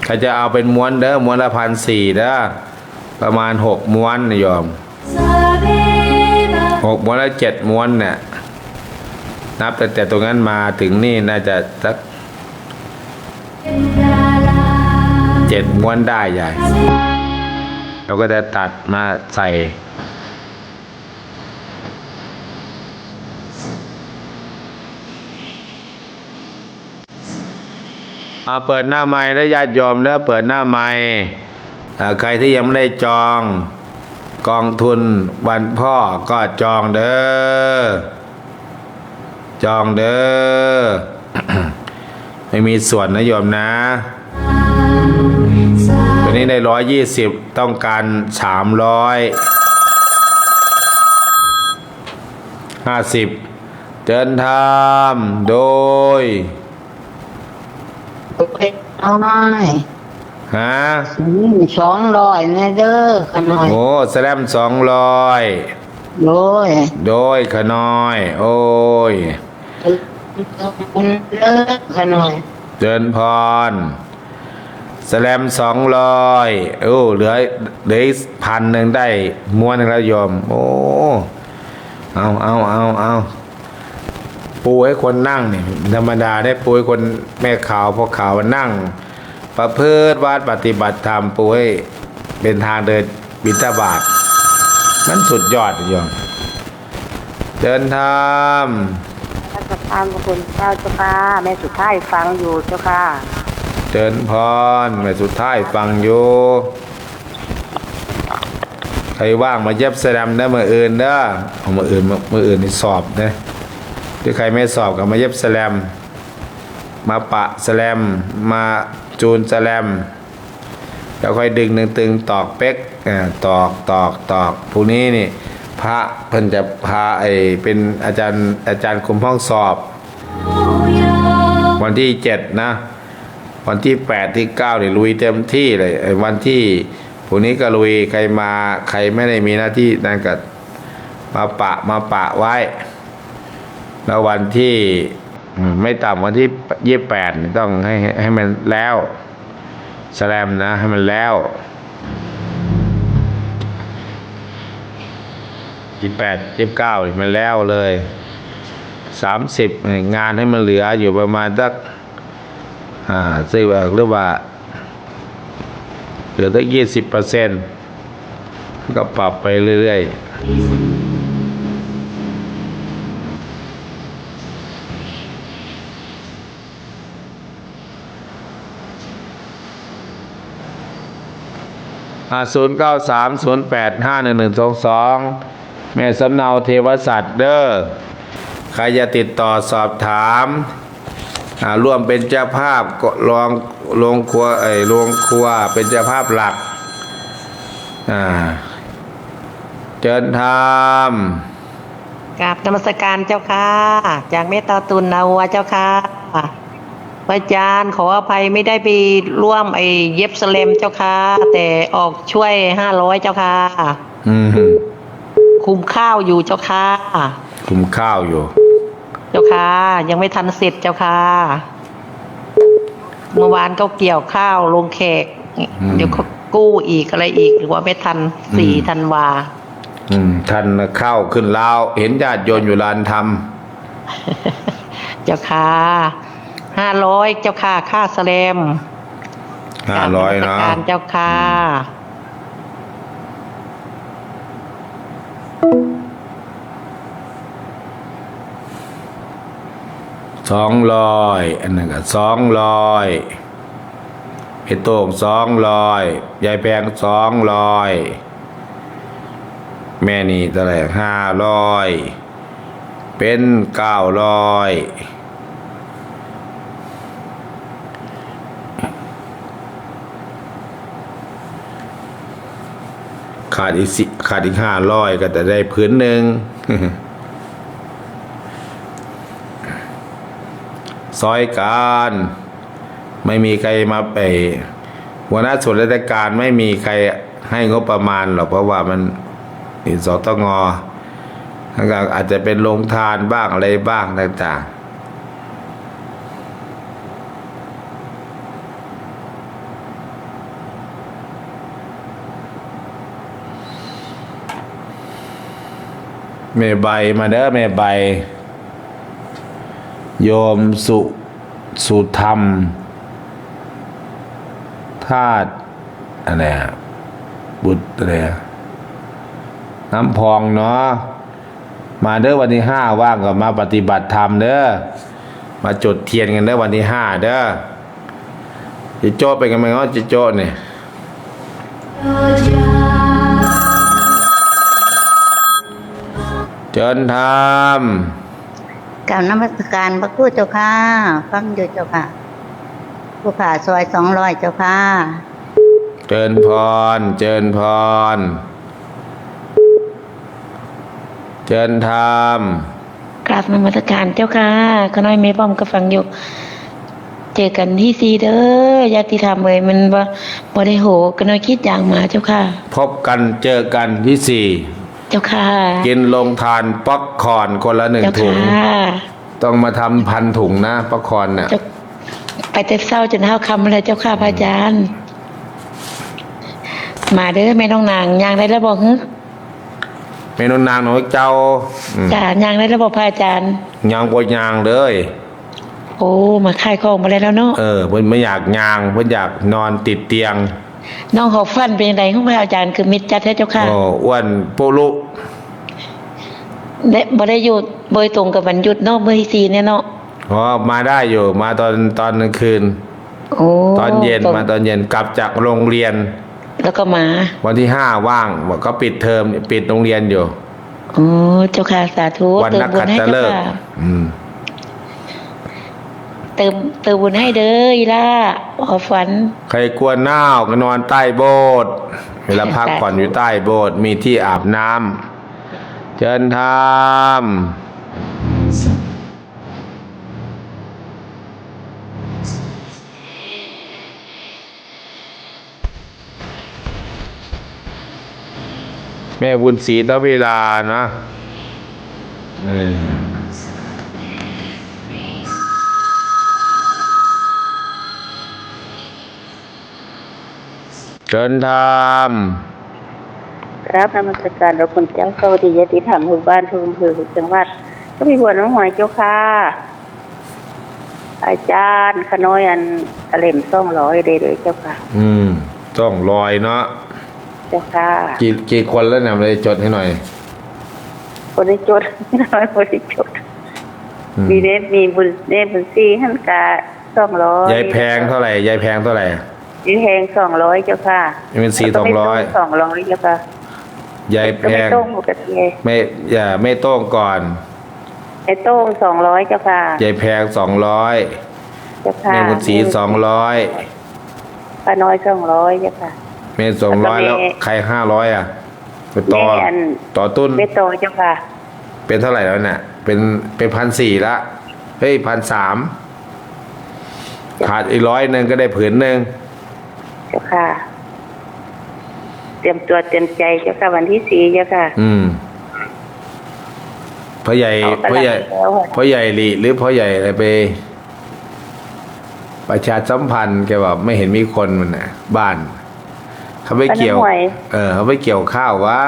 ใครจะเอาเป็นม้วนเด้อม้วนละ1,400เด้อประมาณ6ม้วนนะโยม6ม้วนละ7ม้วนเนี่ยนับแต่ตรงนั้นมาถึงนี่น่าจะสัก7ม้วนได้ใหญ่เราก็จะตัดมาใส่เปิดหน้าไม้แล้วญาติโยมแล้วเปิดหน้าไม้ใครที่ยังไม่ได้จองกองทุนวันพ่อก็จองเด้อจองเด้อ ไม่มีส่วนนะโยมนะตัวนี้ได้120ต้องการ350เดินทางโดยเอาหน่อย ฮะ200นะเด้อขน้อย โอ้แสลม200โดย โดยขน้อย โอ้ย เลิกขน้อย เดินพรแสลม200โอ้เหลืออีก1,000ได้ม้วนหนึ่งแล้วโยมโอ้เอาปูให้คนนั่งนี่ธรรมดาได้ปูให้คนแม่ขาวพ่อขาวนั่งประพฤติวัดปฏิบัติธรรมปูให้เป็นทางเดินบิณฑบาตมันสุดยอดโยมเดินธรรม พระประธานพระคุณเจ้าเจ้าค่ะแม่สุดท้ายฟังอยู่เจ้าค่ะ เดินพรแม่สุดท้ายฟังอยู่ใครว่างมาเย็บแสดงได้มืออื่นเด้อเอามืออื่นนี่สอบนะที่ใครไม่สอบก็มาเย็บแสลมมาปะแสลมมาจูนแสลมแล้วค่อยดึงตึงตอกเป๊กตอกพวกนี้นี่พระเพิ่นจะพาเป็นอาจารย์คุมห้องสอบวันที่7นะวันที่8ที่9นี่ลุยเต็มที่เลยวันที่พวกนี้ก็ลุยใครไม่ได้มีหน้าที่นั่นก็มาปะไว้แล้ววันที่ไม่ต่ำวันที่28ต้องให้มันแล้วแสลมนะให้มันแล้ว28 29มันแล้วเลย30งานให้มันเหลืออยู่ประมาณสักซึ่งเรียกว่าเหลือสัก20%ก็ปรับไปเรื่อยๆ093085112แม่สำเนาเทวสัตว์เด้อใครจะติดต่อสอบถามร่วมเป็นเจ้าภาพก็ลงครัวเป็นเจ้าภาพหลักเจิญธรรม กราบนมัสการเจ้าค่ะ จากเมตตาตุลนาวัวเจ้าค่ะพระอาจารย์ขออภัยไม่ได้ไปร่วมเย็บสเลมเจ้าค่ะแต่ออกช่วย500เจ้าค่ะคุมข้าวอยู่เจ้าค่ะ คุมข้าวอยู่ เจ้าค่ะยังไม่ทันเสร็จเจ้าค่ะเมื่อวานก็เกี่ยวข้าวลงแขกเดี๋ยวเขากู้อีกอะไรอีกหรือว่าไม่ทัน4 ธันวาท่านเข้าขึ้นลาวเห็นญาติโยมอยู่ลานธรรม เจ้าค่ะ500เจ้าค่ะค่าแสลม500เนาะการเจ้าค่ะ200อันนั้นก็200ไอ้โต้ง200ยายแพง200แม่นี่เท่าไหร่500เป็น900 ขาดอีก500ก็จะได้พื้นหนึ่ง ซอยการไม่มีใครมาไปหัวหน้าส่วนราชการไม่มีใครให้งบประมาณหรอกเพราะว่ามันสตงอาจจะเป็นโรงทานบ้างอะไรบ้างต่างๆแม่ใบมาเด้อแม่ใบโยมสุธรรมธาตุอะไรบุตรอะไรน้ำพองเนาะมาเด้อวันที่5ว่างก็มาปฏิบัติธรรมเด้อมาจุดเทียนกันเด้อวันที่5เด้อจิโจ้ไปกันไหมเนาะจิโจ้เนี่ยเจิญธรรม กล่าวนมัสการพระครูเจ้าค่ะฟังอยู่เจ้าค่ะผู้ขาซอย200เจ้าค่ะ เจิญพรเจิญพรเจิญธรรม กราบนมัสการเจ้าค่ะขน้อยเมย์ป้อมก็ฟังอยู่ เจอกันที่ซีเด้อญาติธรรมเลยมันบ่ได้โหก็น้อยคิดอย่างหมาเจ้าค่ะ พบกันเจอกันที่เจ้าค่ะ 4กินลงทานป๊อกคอร์นคนละ เจ้า 1 ถุง ค่ะ ต้องมาทำ1,000 ถุงนะป๊อกคอร์นเนี่ย เจ้าไปแต่เศร้าจนเท้าคำเลยเจ้าค่ะพระอาจารย์มาเด้อแม่น้องนางยางได้แล้วบอกฮึ เมนูนางหนูเจ้า จ้ายางได้แล้วบอกพระอาจารย์ ยางบ่ยางเลย โอ้มาขายของมาแล้วเนาะ เพิ่นไม่อยากยางเพิ่นอยากนอนติดเตียง น้องเขาฟันเป็นยังไงของพระอาจารย์คือมิตรจัดให้เจ้าค่ะ โอ้อ้วนปุลุ และบ่ได้หยุดบ่ได้ตรงกับวันหยุดเนาะมื้อที่4เนี่ยเนาะ อ๋อมาได้อยู่มาตอนกลางคืน โอ้ ตอนเย็นมาตอนเย็นกลับจากโรงเรียน แล้วก็มา วันที่5ว่างบอกก็ปิดเทอมปิดโรงเรียนอยู่ โอ้เจ้าค่ะสาธุ วัน เติม นัก บุ ขั ญให้ ต เจ้า ฤกษ์ ค่ะเติมบุญให้เด้ออีล่าขอฝัน ใครกลัวหนาวก็นอนใต้โบสถ์เวลาพักผ่อนอยู่ใต้โบสถ์มีที่อาบน้ำเชิญธรรมแม่บุญศรีตะเวลานะเชิญธรรม ครับนมัสการเราคุณเจ้าสวัสดีญาติธรรมทุกบ้านทุกอำเภอทุกจังหวัดก็มีหัวน้องหอยเจ้าค่ะอาจารย์ขน้อยอันเล่ม200ได้เลยเจ้าค่ะ ต้องลอยเนาะ เจ้าค่ะ กี่คนแล้วเนี่ยเลยจดให้หน่อย คนได้จดน้อยคนได้จดมีเนตมีบุญเนตบุญซี่หันกา200 ยายแพงเท่าไหร่ยายแพงเท่าไหร่ ยายแพง200เจ้าค่ะ นี่เป็น200 200เจ้าค่ะ ยายแพ ก็ไม่ ง ต้องปกติ ไม่โต้งก่อน ไอ้โต้ง200เจ้าค่ะ ยายแพง200 เจ้าค่ะ แม่บุญศรี200 ป้าน้อย200เจ้าค่ะ เมตร200แล้วใคร500อ่ะไปต่อ แม่อัน ต่อตุ้น เมโตเจ้าค่ะ เป็นเท่าไหร่แล้วเนี่ยเป็น1,400ละเฮ้ย1,300ขาดอีก100ก็ได้ผืนหนึ่ง เจ้าค่ะ เตรียมตัวเตรียมใจเจ้าค่ะวันที่4เจ้าค่ะ พ่อใหญ่หลีหรือพ่อใหญ่อะไรไปประชาสัมพันธ์แกบอกไม่เห็นมีคนมันน่ะบ้านเขาไปเกี่ยว เขาไปเกี่ยวข้าวว่า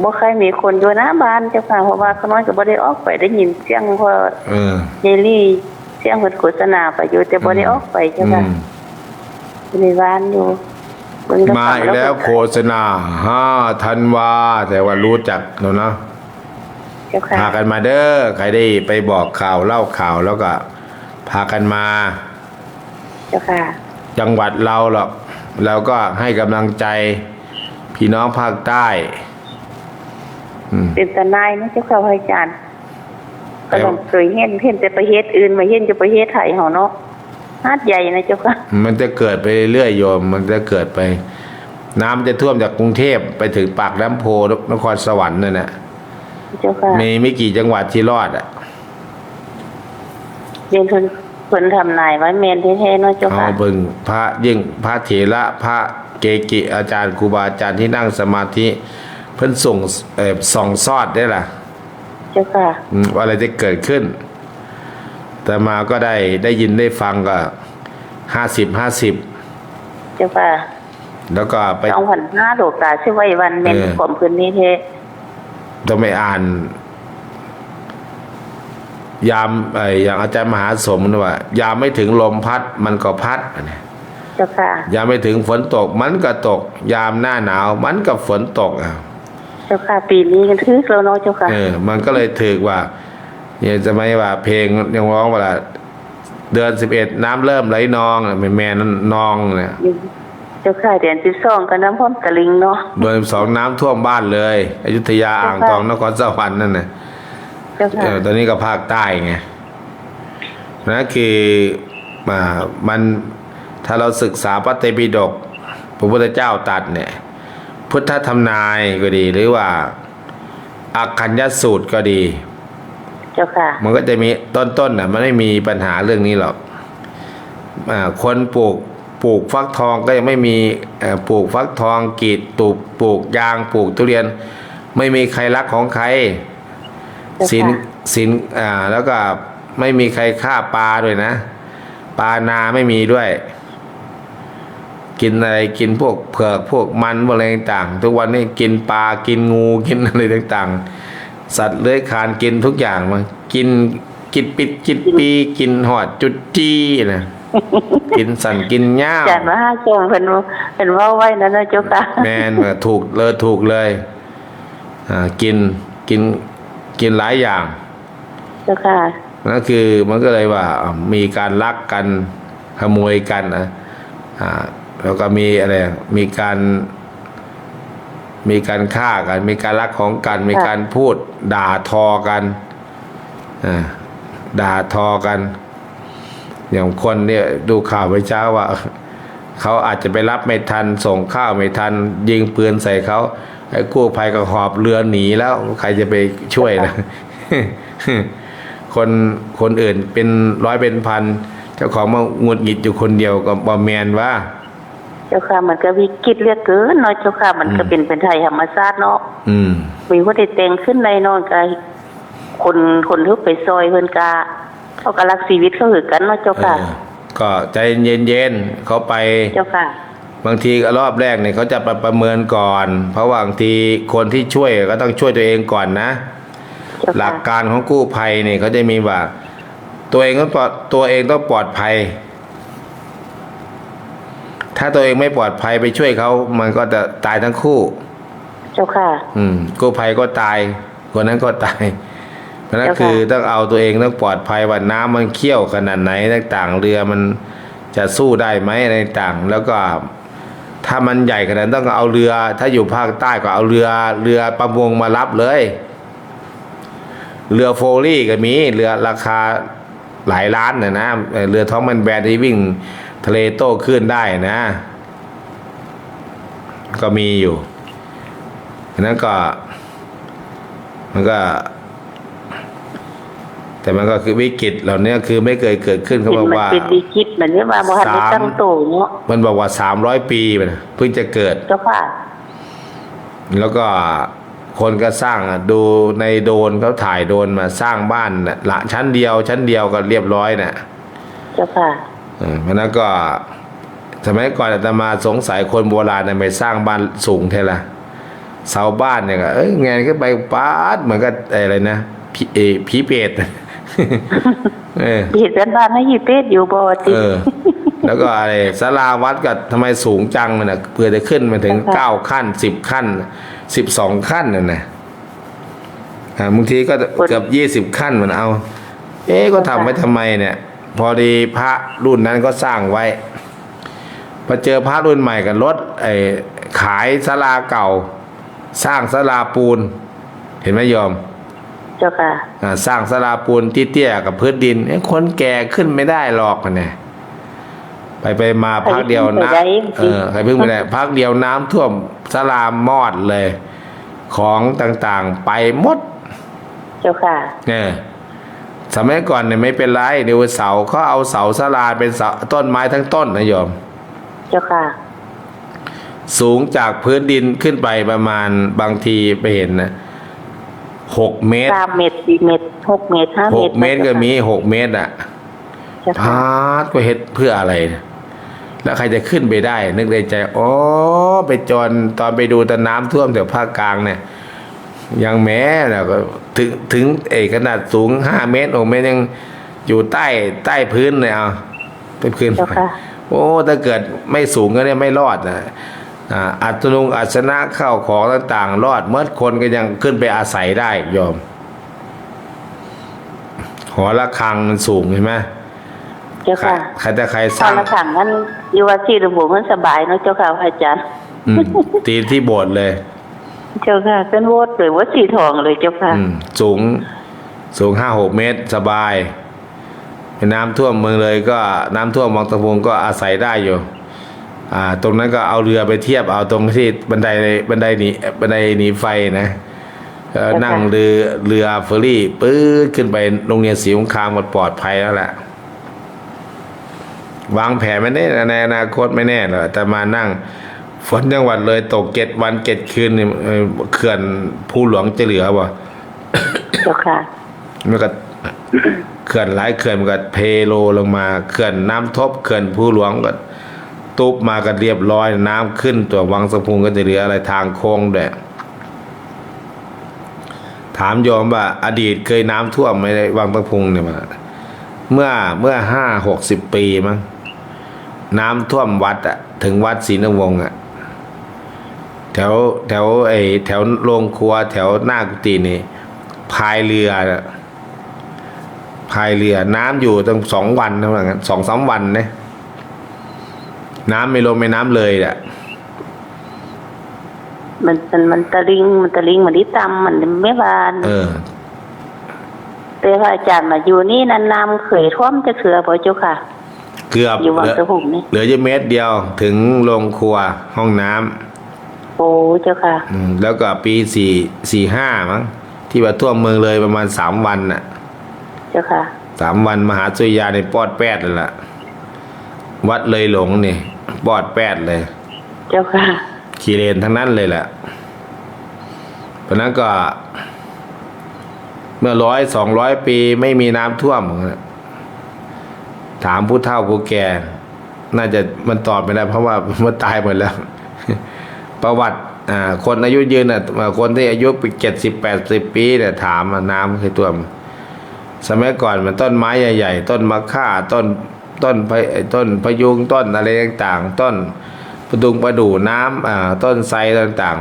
บ่เคยมีคนอยู่หน้าบ้านเจ้าค่ะเพราะว่าเขาน้อยก็บ่ได้ออกไปได้ยินเสียงพอเยลี่เสียงเพิ่นโฆษณาไปอยู่แต่บ่ได้ออกไปเจ้าค่ะอยู่ในบ้านอยู่เบิ่ง มาอีกแล้วโฆษณา5 ธันวาแต่ว่ารู้จักเนาะ เจ้าค่ะ พากันมาเด้อใครได้ไปบอกข่าวเล่าข่าวแล้วก็พากันมา เจ้าค่ะ จังหวัดเราหรอกเราก็ให้กำลังใจพี่น้องภาคใต้เป็นตาหนายนะเจ้าค่ะพระอาจารย์ก็ต้องเคยเห็นแต่ประเทศอื่นมาเห็นจะประเทศไทยเฮาเนาะหาดใหญ่นะเจ้าค่ะ มันจะเกิดไปเรื่อยโยมมันจะเกิดไป น้ำจะท่วมจากกรุงเทพไปถึงปากน้ำโพนครสวรรค์นั่นนะ เจ้าค่ะ มีไม่กี่จังหวัดที่รอดอ่ะ เรียนคนทำนายไว้เมนแท้ๆเนาะเจ้า เอา ค่ะ เบิ่งพระยิ่งพระเถระพระเกจิอาจารย์ครูบาอาจารย์ที่นั่งสมาธิเพิ่นส่องซอดได้ล่ะ เจ้าค่ะ ว่าอะไรจะเกิดขึ้น แต่มาก็ได้ยินได้ฟังก็50 เจ้าค่ะ แล้วก็ไป 2,500โลกาชื่อไว้วันเมนของพื้นนี้เท ต้องไปอ่าน ยามอย่างอาจารย์มหาสมนะว่ายามไม่ถึงลมพัดมันก็พัด เจ้าค่ะ ยามไม่ถึงฝนตกมันก็ตก ยามหน้าหนาวมันก็ฝนตกเจ้าค่ะปีนี้กันทึกแล้วเนาะเจ้าค่ะ มันก็เลยถือว่าเนี่ยจะไม่ว่าเพลงยังร้องว่าเดือน11น้ำเริ่มไหลนองแม่นั่นนองเนี่ย เจ้าค่ะเดือน12ก็น้ำพ่นตะลิงเนาะ เดือน2น้ำท่วมบ้านเลยอยุธยาอ่างทองนครสวรรค์นั่นน่ะ เจ้าค่ะ ตอนนี้ก็ภาคใต้ไงนั่นคือมันถ้าเราศึกษาพระไตรปิฎกพระพุทธเจ้าตรัสเนี่ยพุทธธรรมนายก็ดีหรือว่าอักขัญญสูตรก็ดี เจ้าค่ะ มันก็จะมีต้นน่ะมันไม่มีปัญหาเรื่องนี้หรอกคนปลูกฟักทองก็ยังไม่มีปลูกฟักทองกรีดปลูกยางปลูกทุเรียนไม่มีใครรักของใครศีลแล้วก็ไม่มีใครฆ่าปลาด้วยนะปลานาไม่มีด้วย กินอะไรกินพวกเผือกพวกมันพวกอะไรต่างๆทุกวันนี้กินปลากินงูกินอะไรต่างๆสัตว์เลื้อยคลานกินทุกอย่างมันกินปิดกินปีกินหอดจุดจี้นะ กินสันกินหญ้า จัดมา5จงเพิ่นว่าไว้นั่นเนาะเจ้าค่ะ แมนถูกเลยกินหลายอย่าง เจ้าค่ะ นั่นคือมันก็เลยว่ามีการลักกันขโมยกันแล้วก็มีอะไรมีการฆ่ากันมีการลักของกันมีการพูดด่าทอกันด่าทอกันอย่างคนเนี่ยดูข่าวไปเช้าว่าเขาอาจจะไปรับไม่ทันส่งข้าวไม่ทันยิงปืนใส่เขาไอ้กู้ภัยก็หอบเรือหนีแล้วใครจะไปช่วยนะ คนอื่นเป็นร้อยเป็นพันเจ้าของมาหงุดหงิดอยู่คนเดียวก็บ่แมนว่า เจ้าค่ะมันก็วิกฤตเหลือเกินเนาะเจ้าค่ะมันก็เป็นไทยธรรมชาติเนาะมีผู้ใดแต่งขึ้นในนอนก็คนทุกไปซอยเพิ่นก็เขาก็รักชีวิตเขาคือกันเนาะเจ้าค่ะ ก็ใจเย็นๆเขาไป เจ้าค่ะ บางทีก็รอบแรกเนี่ยเขาจะประเมินก่อน เพราะว่าบางทีคนที่ช่วยก็ต้องช่วยตัวเองก่อนนะหลักการของกู้ภัยเนี่ยเขาจะมีว่าตัวเองต้องปลอดภัยถ้าตัวเองไม่ปลอดภัยไปช่วยเขามันก็จะตายทั้งคู่ เจ้าค่ะ กู้ภัยก็ตายคนนั้นก็ตายเพราะนั้นคือต้องเอาตัวเองต้องปลอดภัยว่าน้ำมันเชี่ยวขนาดไหนต่างๆเรือมันจะสู้ได้ไหมอะไรต่างแล้วก็ถ้ามันใหญ่ขนาดนั้นต้องเอาเรือถ้าอยู่ภาคใต้ก็เอาเรือประมงมารับเลยเรือโฟลี่ก็มีเรือราคาหลายล้านนะเรือท้องมันแบนที่วิ่งทะเลโต้คลื่นได้นะก็มีอยู่นั้นก็มันก็แต่มันก็คือวิกฤตเหล่านี้คือไม่เคยเกิดขึ้นเขาบอกว่าเป็นวิกฤตเหมือนที่ว่าบ่ทันได้ตั้งโตเนาะมันบอกว่า300 ปีเพิ่งจะเกิดเจ้าค่ะ แล้วก็คนก็สร้างดูในโดรนเขาถ่ายโดรนมาสร้างบ้านละชั้นเดียวก็เรียบร้อยน่ะเจ้าค่ะเพราะนั้นก็สมัยก่อนอาตมาสงสัยคนโบราณเนี่ยไปสร้างบ้านสูงเท่าไหร่เสาบ้านเนี่ยก็แงนขึ้นไปป๊าดเหมือนกับอะไรนะผีเปรตผีเดินบ้านให้ผีเปรตอยู่บ่ติแล้วก็อะไรศาลาวัดก็ทำไมสูงจังมันน่ะเพื่อจะขึ้นมาถึง9ขั้น10ขั้น12ขั้นน่ะนะบางทีก็เกือบ20ขั้นมันเอาก็ทำไว้ทำไมเนี่ยพอดีพระรุ่นนั้นก็สร้างไว้พอเจอพระรุ่นใหม่กันรถขายศาลาเก่าสร้างศาลาปูนเห็นไหมโยมเจ้าค่ะสร้างศาลาปูนเตี้ยๆกับพื้นดินคนแก่ขึ้นไม่ได้หรอกเนี่ยไป ไปมาพักเดียวนะใครเพิ่งไปได้พักเดียวน้ำท่วมศาลามอดเลย ของต่างๆไปหมด เจ้าค่ะ เนี่ยสมัยก่อนเนี่ยไม่เป็นไรเดี๋ยวเสาเขาเอาเสาศาลาเป็นเสาต้นไม้ทั้งต้นนะโยม เจ้าค่ะ สูงจากพื้นดินขึ้นไปประมาณบางทีไปเห็นนะ6 เมตร 3 เมตร 4 เมตร 6 เมตร 5 เมตร 6 เมตรก็มี6 เมตรอ่ะ เจ้า พา ค่ะ ดก็เฮ็ดเพื่ออะไร แล้วใครจะขึ้นไปได้ นึกในใจอ๋อไปจนตอนไปดูตอนน้ำท่วมแถวภาคกลางเนี่ยยังแม้นะก็ถึงขนาดสูง5 เมตร6 เมตรยังอยู่ใต้พื้นเลยเอาใต้พื้น เจ้าค่ะ โอ้ถ้าเกิดไม่สูงก็เนี่ยไม่รอดนะอัตนุงอัศนะเข้าของต่างๆรอดเมื่อคนก็ยังขึ้นไปอาศัยได้โยมหอระฆังมันสูงเห็นไหม เจ้าค่ะ ใครแต่ใครส ตอ ร้าน ง ละขังนั้นอยู่ว่าที่ระบบมันสบายเนาะเจ้าค่ะพระอาจารย์ ตีที่โบสถ์เลย เจ้าค่ะเป็นโวดเลยว่าสีทองเลยเจ้าค่ะ สูง5-6 เมตรสบายน้ำท่วมเมืองเลยก็น้ำท่วมวังตะพุงก็อาศัยได้อยู่ตรงนั้นก็เอาเรือไปเทียบเอาตรงที่บันไดหนีไฟนะนั่งเรือเฟอร์รี่ปื๊ดขึ้นไปโรงเรียนศรีสงครามหมดปลอดภัยแล้วแหละวางแผนไม่ได้ในอนาคตไม่แน่หรอกแต่มานั่งฝนจังหวัดเลยตก7 วัน 7 คืนนี่เขื่อนภูหลวงจะเหลือบ่ เจ้าค่ะ มันก็เขื่อนหลายเขื่อนมันก็เพโลลงมาเขื่อนน้ำทบเขื่อนภูหลวงก็ตุบมากันเรียบร้อยน้ำขึ้นตัววังสะพุงก็จะเหลืออะไรทางโค้งด้วยถามโยมว่าอดีตเคยน้ำท่วมไหมในวังสะพุงเนี่ยมาเมื่อ50-60 ปีมั้งน้ำท่วมวัดอะถึงวัดศรีนวงศ์อะแถวโรงครัวแถวหน้ากุฏินี่พายเรือน้ำอยู่ตั้ง2 วันเท่านั้น2-3 วันเนี่ยน้ำไม่ลงไม่น้ำเลยอ่ะมันตะลิงมันที่ต่ำมันไม่บานแต่พระอาจารย์มาอยู่นี่นั้นน้ำเคยท่วมจะเถื่อบ่เจ้าค่ะ เกือบ อยู่วังสะพุงนี่ เหลือจะเมตรเดียวถึงโรงครัวห้องน้ำ โอ้เจ้าค่ะ แล้วก็ปี45มั้งที่ว่าท่วมเมืองเลยประมาณ3 วันน่ะ เจ้าค่ะ 3 วันมหาสุริยาในปอดแปดเลยล่ะวัดเลยหลงนี่ปอดแปดเลย เจ้าค่ะ ขี้เลนทั้งนั้นเลยแหละเพราะนั้นก็เมื่อ100-200 ปีไม่มีน้ำท่วมถามผู้เฒ่าผู้แก่น่าจะมันตอบไม่ได้เพราะว่ามันตายหมดแล้ว ประวัติคนอายุยืนคนที่อายุ70-80 ปีเนี่ยถามน้ำเคยท่วมสมัยก่อนมันต้นไม้ใหญ่ๆต้นมะข่าต้นพยุงต้นอะไรต่างๆต้นประดุงประดู่น้ำต้นไทรต่าง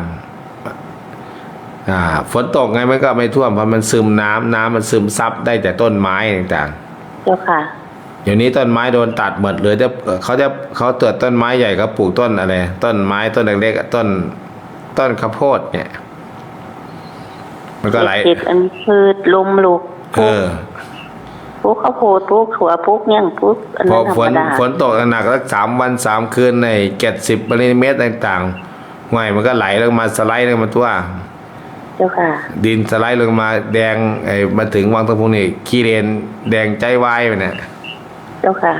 ๆฝนตกไงมันก็ไม่ท่วมเพราะมันซึมน้ำมันซึมซับได้แต่ต้นไม้ต่างๆ เจ้าค่ะ เดี๋ยวนี้ต้นไม้โดนตัดหมดเลยเขาเตือนต้นไม้ใหญ่เขาปลูกต้นอะไรต้นไม้ต้นเล็กๆต้นข้าวโพดเนี่ยมันก็ไหล ติดอันพืชลมลูกปลูกข้าวโพดปลูกถั่วปลูกหยังปลูกอัน พ นั้ อน ธรรมดา ฝนตกหนักแล้ว3 วัน 3 คืนใน70 มิลลิเมตรต่างๆห่วยมันก็ไหลลงมาสไลด์ลงมาตัว เจ้าค่ะ ดินสไลด์ลงมาแดงมาถึงวังตะพุงนี่ขี้เลนแดงใจวายไปเนี่ย เจ้าค่ะ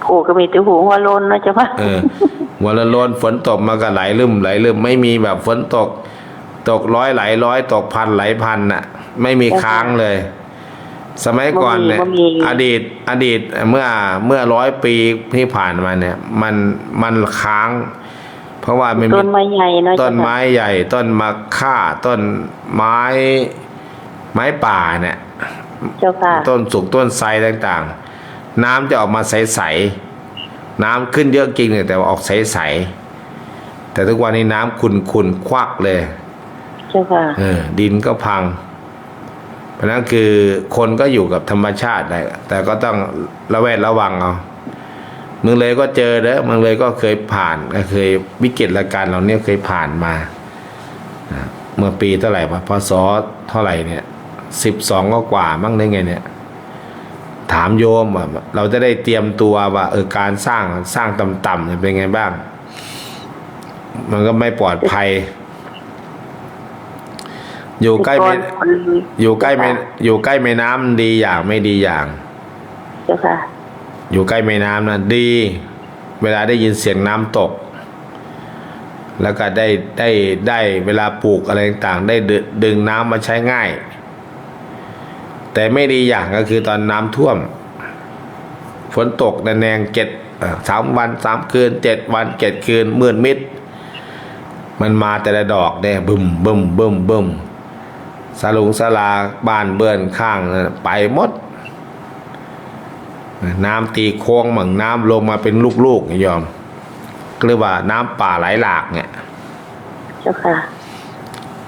ผูก็มีแต่หูหัวโลนเนาะเจ้าค่ะ วันละโลนฝนตกมาก็ไหลลืมไม่มีแบบฝนตก100ไหล100ตกพันไหลพันน่ะไม่มีค้างเลย สมัยก่อนเนี่ยอดีตเมื่อ100 ปีที่ผ่านมาเนี่ยมันค้าง เพราะว่ามันมี ต้นไม้ใหญ่เนาะ ต้นไม้ใหญ่ต้นมะข่าต้นไม้ป่าเนี่ย เจ้าค่ะ ต้นสุกต้นไทรต่างๆน้ำจะออกมาใสๆน้ำขึ้นเยอะจริงแต่ว่าออกใสๆแต่ทุกวันนี้น้ำขุ่นควักเลย เจ้าค่ะ ดินก็พังเพราะนั้นคือคนก็อยู่กับธรรมชาติได้แต่ก็ต้องระแวดระวังเอาเมืองเลยก็เจอเด้อเมืองเลยก็เคยผ่านก็เคยวิกฤตการณ์เหล่านี้เคยผ่านมาเมื่อปีเท่าไหร่พศเท่าไหร่เนี่ย12ก็กว่ามั้งได้ไงเนี่ย ถามโยมว่าเราจะได้เตรียมตัวว่าการสร้างต่ำๆเนี่ยเป็นไงบ้าง มันก็ไม่ปลอดภัย อยู่ใกล้แม่น้ำดีอย่างไม่ดีอย่าง เจ้าค่ะ อยู่ใกล้แม่น้ำนะดี เวลาได้ยินเสียงน้ำตก แล้วก็ได้เวลาปลูกอะไรต่างๆได้ดึงน้ำมาใช้ง่าย แต่ไม่ดีอย่างก็คือตอนน้ำท่วม ฝนตกแนง3 วัน 3 คืน 7 วัน 7 คืนมืดมิดมันมาแต่ละดอกเนี่ยบึมบึมบึมบึมศาลาบ้านเบื้อนข้างไปหมด น้ำตีโค้งเหมือนน้ำลงมาเป็นลูกๆยอมก็เรียกว่าน้ำป่าไหลหลากเนี่ย เจ้าค่ะ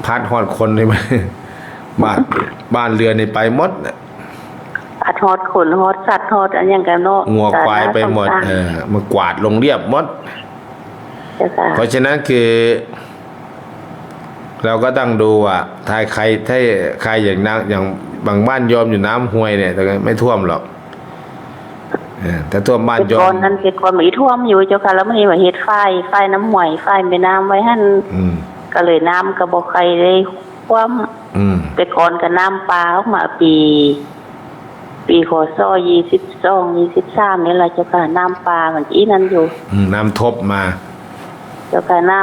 พัดหอดคนเลยไหม บ้านเรือนนี่ไปหมด อาทอดขนฮอดสัตว์ฮอดอันอย่างกันเนาะ งัวควายไปหมดมากวาดลงเรียบหมด เจ้าค่ะ เพราะฉะนั้นคือ เราก็ต้องดูว่าถ้าใครอย่างบางบ้านยอมอยู่น้ำห้วยเนี่ยแต่ไม่ท่วมหรอกแต่ท่วมบ้านยอม ก่อนนั้นเกิดก่อนมีท่วมอยู่เจ้าค่ะแล้วมันนี่ว่าเฮ็ดไฟน้ำห้วยไฟแม่น้ำไว้หั่นก็เลยน้ำก็บ่ใครได้ความแต่ก่อนก็น้ำปลาออกมาปีคศ22 23นี่แหละเจ้าค่ะน้ำปลามันอีนั่นอยู่น้ำทบมา เจ้าค่ะน้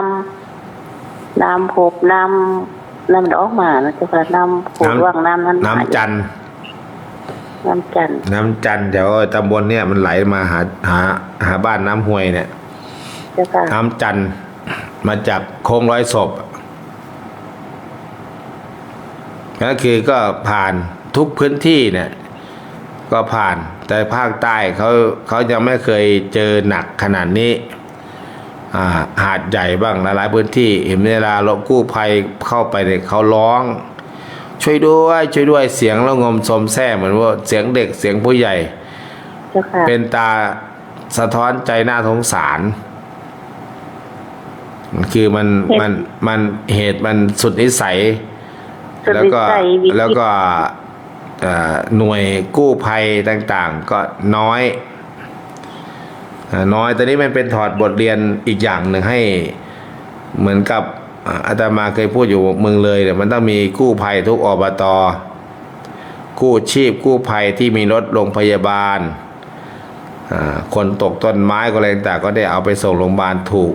ำพบน้ำมันออกมานะเจ้าค่ะน้ำพบว่างน้ำนั้นน้ำจันทร์เดี๋ยวตำบลเนี่ยมันไหลมาหาบ้านน้ำห้วยเนี่ย เจ้าค่ะ น้ำจันทร์มาจากโค้งร้อยศพก็คือก็ผ่านทุกพื้นที่เนี่ยก็ผ่านแต่ภาคใต้เขายังไม่เคยเจอหนักขนาดนี้หาดใหญ่บ้างหลายพื้นที่เห็นเวลารถกู้ภัยเข้าไปเนี่ยเขาร้องช่วยด้วยเสียงระงมสมแซ่เหมือนว่าเสียงเด็กเสียงผู้ใหญ่เป็นตาสะท้อนใจน่าสงสารคือมันเหตุมันสุดนิสัยแล้วก็หน่วยกู้ภัยต่างๆก็น้อยตอนนี้มันเป็นถอดบทเรียนอีกอย่างหนึ่งให้เหมือนกับอาตมาเคยพูดอยู่เมืองเลยเนี่ยมันต้องมีกู้ภัยทุกอบต.กู้ชีพกู้ภัยที่มีรถโรงพยาบาลคนตกต้นไม้ก็อะไรต่างก็ได้เอาไปส่งโรงพยาบาลถูก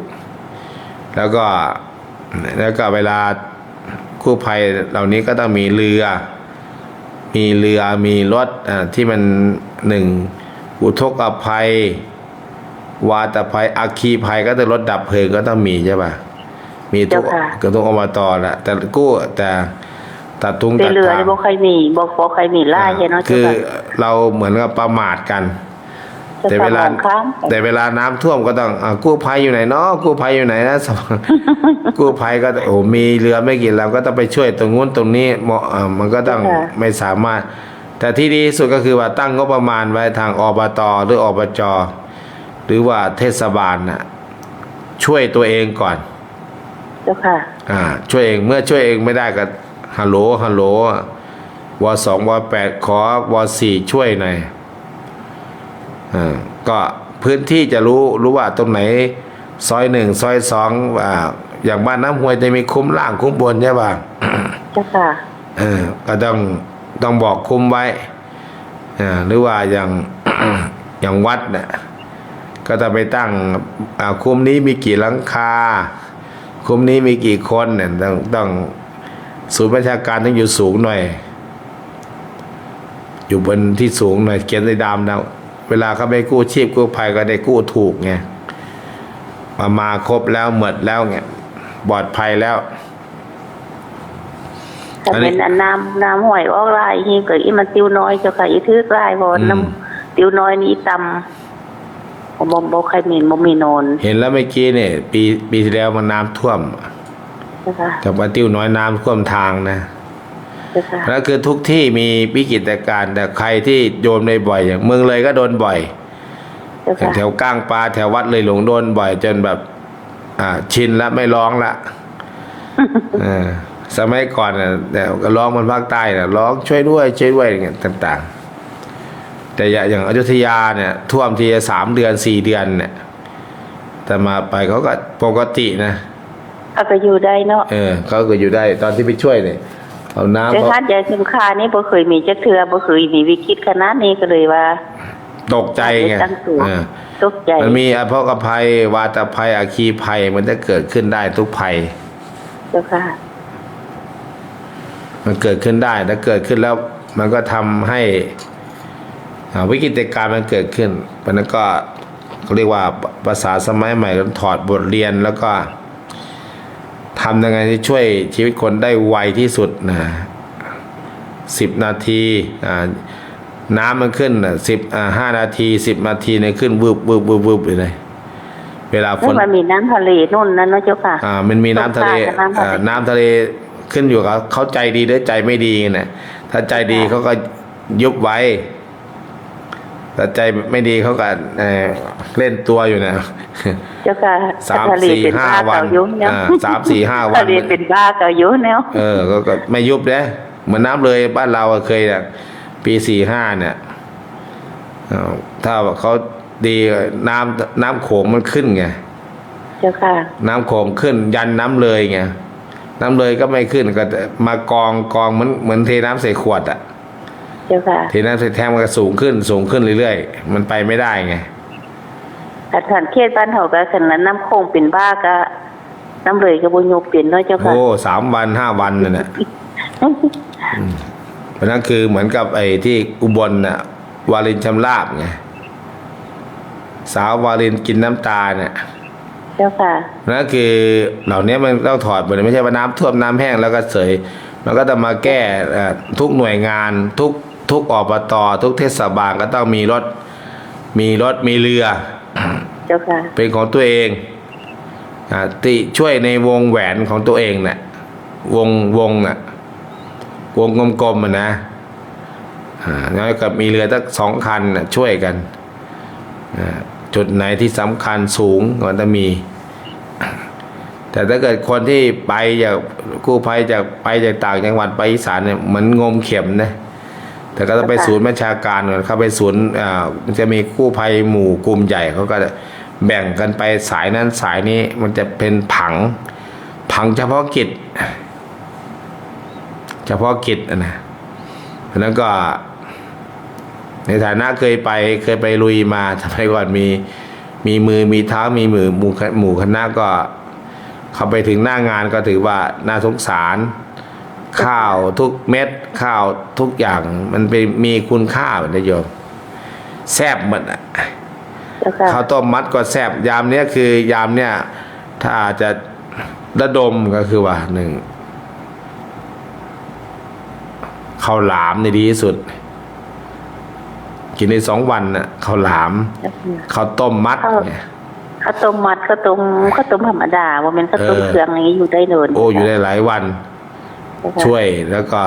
แล้วก็เวลากู้ภัยเหล่านี้ก็ต้องมีเรือมีรถที่มันอุทกภัยวาตภัยอัคคีภัยก็ต้องรถดับเพลิงก็ต้องมีใช่ป่ะมีทุกอบต.แหละแต่ตัดทุงตัดทางบ่ใครมีไล่เนาะคือเราเหมือนกับประมาทกันแต่เวลาน้ำท่วมก็ต้องกู้ภัยอยู่ไหนเนาะกู้ภัยอยู่ไหนนะ กู้ภัยก็มีเรือไม่กี่ลำก็ต้องไปช่วยตรงนู้นตรงนี้มันก็ต้องไม่สามารถแต่ที่ดีสุดก็คือว่าตั้งงบประมาณไว้ทางอบต.หรืออบจ.หรือว่าเทศบาลน่ะช่วยตัวเองก่อนเจ้าค่ะช่วยเองเมื่อช่วยเองไม่ได้ก็ฮัลโหลว.2 ว.8 ขอว.4 ช่วยหน่อยก็พื้นที่จะรู้ว่าตรงไหนซอย1ซอย2อย่างบ้านน้ำห้วยจะมีคุ้มล่างคุ้มบนใช่ป่ะเจ้าค่ะก็ต้องบอกคุ้มไว้หรือว่าอย่างวัดเนี่ยก็จะไปตั้งคุ้มนี้มีกี่หลังคาคุ้มนี้มีกี่คนเนี่ยต้องศูนย์ประชาการต้องอยู่สูงหน่อยอยู่บนที่สูงหน่อยเขียนในดามแล้วเวลาเขาไปกู้ชีพกู้ภัยก็ได้กู้ถูกไงมาครบแล้วหมดแล้วไงปลอดภัยแล้วแต่เป็นน้ำห้วยออกไล่ที่เกิดอีมันติวน้อยเจ้าค่ะอีทึกไล่บนน้ำติวน้อยนี้ต่ำบ่ใครมีนอนเห็นแล้วเมื่อกี้เนี่ยปีที่แล้วมันน้ำท่วมแต่ว่าติวน้อยน้ำท่วมทางนะแล้วคือทุกที่มีวิกฤตการณ์แต่ใครที่โดนบ่อยอย่างเมืองเลยก็โดนบ่อยแถวก้างปลาแถววัดเลยหลงโดนบ่อยจนแบบชินแล้วไม่ร้องละสมัยก่อนแต่ก็ร้องบนภาคใต้นะร้องช่วยด้วยอย่างเงี้ยต่างๆ แต่อย่างอยุธยาเนี่ยท่วมที3 เดือน 4 เดือนเนี่ยแต่มาไปเขาก็ปกตินะเขาก็อยู่ได้เนาะเขาก็อยู่ได้ตอนที่ไปช่วยเนี่ยเอาน้ำแต่ท่านยายสงขลานี่บ่เคยมีจักเทื่อบ่เคยมีวิกฤตขนาดนี้ก็เลยว่าตกใจไงตกใจมันมีอภภัยวาตภัยอัคคีภัยมันจะเกิดขึ้นได้ทุกภัยเจ้าค่ะมันเกิดขึ้นได้ถ้าเกิดขึ้นแล้วมันก็ทำให้วิกฤตการณ์มันเกิดขึ้นเพราะนั้นก็เขาเรียกว่าภาษาสมัยใหม่ก็ถอดบทเรียนแล้วก็ทำยังไงที่ช่วยชีวิตคนได้ไวที่สุดนะ10 นาทีน้ำมันขึ้น5 นาที10 นาทีเนี่ยขึ้นวืบเลยเวลาฝนมันมีน้ำทะเลนู่นนั่นเนาะเจ้าค่ะมันมีน้ำทะเลน้ำทะเลขึ้นอยู่กับเขาใจดีหรือใจไม่ดีนะถ้าใจดีเขาก็ยุบไว้แต่ใจไม่ดีเขาก็เล่นตัวอยู่นะเจ้าค่ะ3-4-5 วัน3-4-5 วันทะเลเป็นบ้าเก่ายุแล้วก็ไม่ยุบเลยเหมือนน้ำเลยบ้านเราเคยปี45เนี่ยถ้าเขาดีน้ำโขงมันขึ้นไงเจ้าค่ะน้ำโขงขึ้นยันน้ำเลยไงน้ำเลยก็ไม่ขึ้นก็มากองเหมือนเทน้ำใส่ขวดเจ้าค่ะเทน้ำใส่แทงมันก็สูงขึ้นเรื่อยๆมันไปไม่ได้ไงถ้าฐานเขตบ้านเขาก็ขนาดน้ำโขงเป็นบ้าก็น้ำเลยก็บ่ยกเปลี่ยนเนาะเจ้าค่ะ3 วัน 5 วันนั่นแหละเพราะนั้นคือเหมือนกับไอ้ที่อุบลน่ะวารินชำราบไงสาววารินกินน้ำตาเนี่ยเจ้าค่ะนั่นคือเหล่านี้มันต้องถอดหมดเลยไม่ใช่ว่าน้ำท่วมน้ำแห้งแล้วก็เสยมันก็จะมาแก้ทุกหน่วยงานทุกอบตทุกเทศบาลก็ต้องมีรถมีเรือเจ้าค่ะเป็นของตัวเองติช่วยในวงแหวนของตัวเองน่ะวงกลมๆนะแล้วก็มีเรือตั้ง2 คันช่วยกันจุดไหนที่สำคัญสูงก็จะมีแต่ถ้าเกิดคนที่ไปจากกู้ภัยจากต่างจังหวัดไปอีสานเนี่ยเหมือนงมเข็มนะแต่ก็ต้องไปศูนย์บัญชาการก่อนเข้าไปศูนย์มันจะมีกู้ภัยหมู่กลุ่มใหญ่เขาก็แบ่งกันไปสายนั้นสายนี้มันจะเป็นผังเฉพาะกิจนะเพราะนั้นก็ในฐานะเคยไปลุยมาทำไมก่อนมีมือมีเท้ามีมือหมู่คณะก็เข้าไปถึงหน้างานก็ถือว่าน่าสงสารข้าวทุกเม็ดข้าวทุกอย่างมันเป็นมีคุณค่าเหมือนเดิมแซ่บหมดข้าวต้มมัดก็แซ่บยามเนี้ยคือยามเนี้ยถ้าจะระดมก็คือว่า1ข้าวหลามในดีที่สุดกินใน2 วันน่ะข้าวหลามข้าวต้มมัดเนี่ยข้าวต้มมัดข้าวต้มธรรมดาว่าเป็นข้าวต้มเครื่องอย่างนี้อยู่ได้เลยอยู่ได้หลายวันช่วยแล้วก็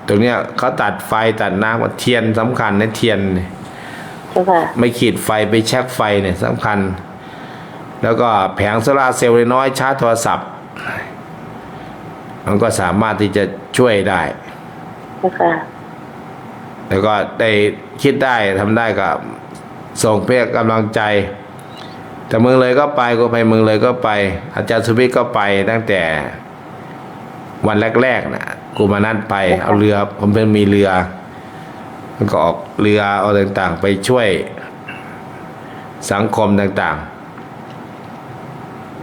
ตรงเนี้ยเขาตัดไฟตัดน้ำเทียนสำคัญนะเทียนไม่ขีดไฟไปแช็กไฟเนี่ยสำคัญแล้วก็แผงโซล่าร์เซลล์น้อยชาร์จโทรศัพท์มันก็สามารถที่จะช่วยได้แล้วก็ได้คิดได้ทำได้ก็ส่งเพื่อกำลังใจแต่เมืองเลยก็ไปเมืองเลยก็ไปอาจารย์สุวิทย์ก็ไปตั้งแต่วันแรกๆนะกูมานัดไปเอาเรือผมมีเรือมันก็ออกเรือเอาต่างๆไปช่วยสังคมต่าง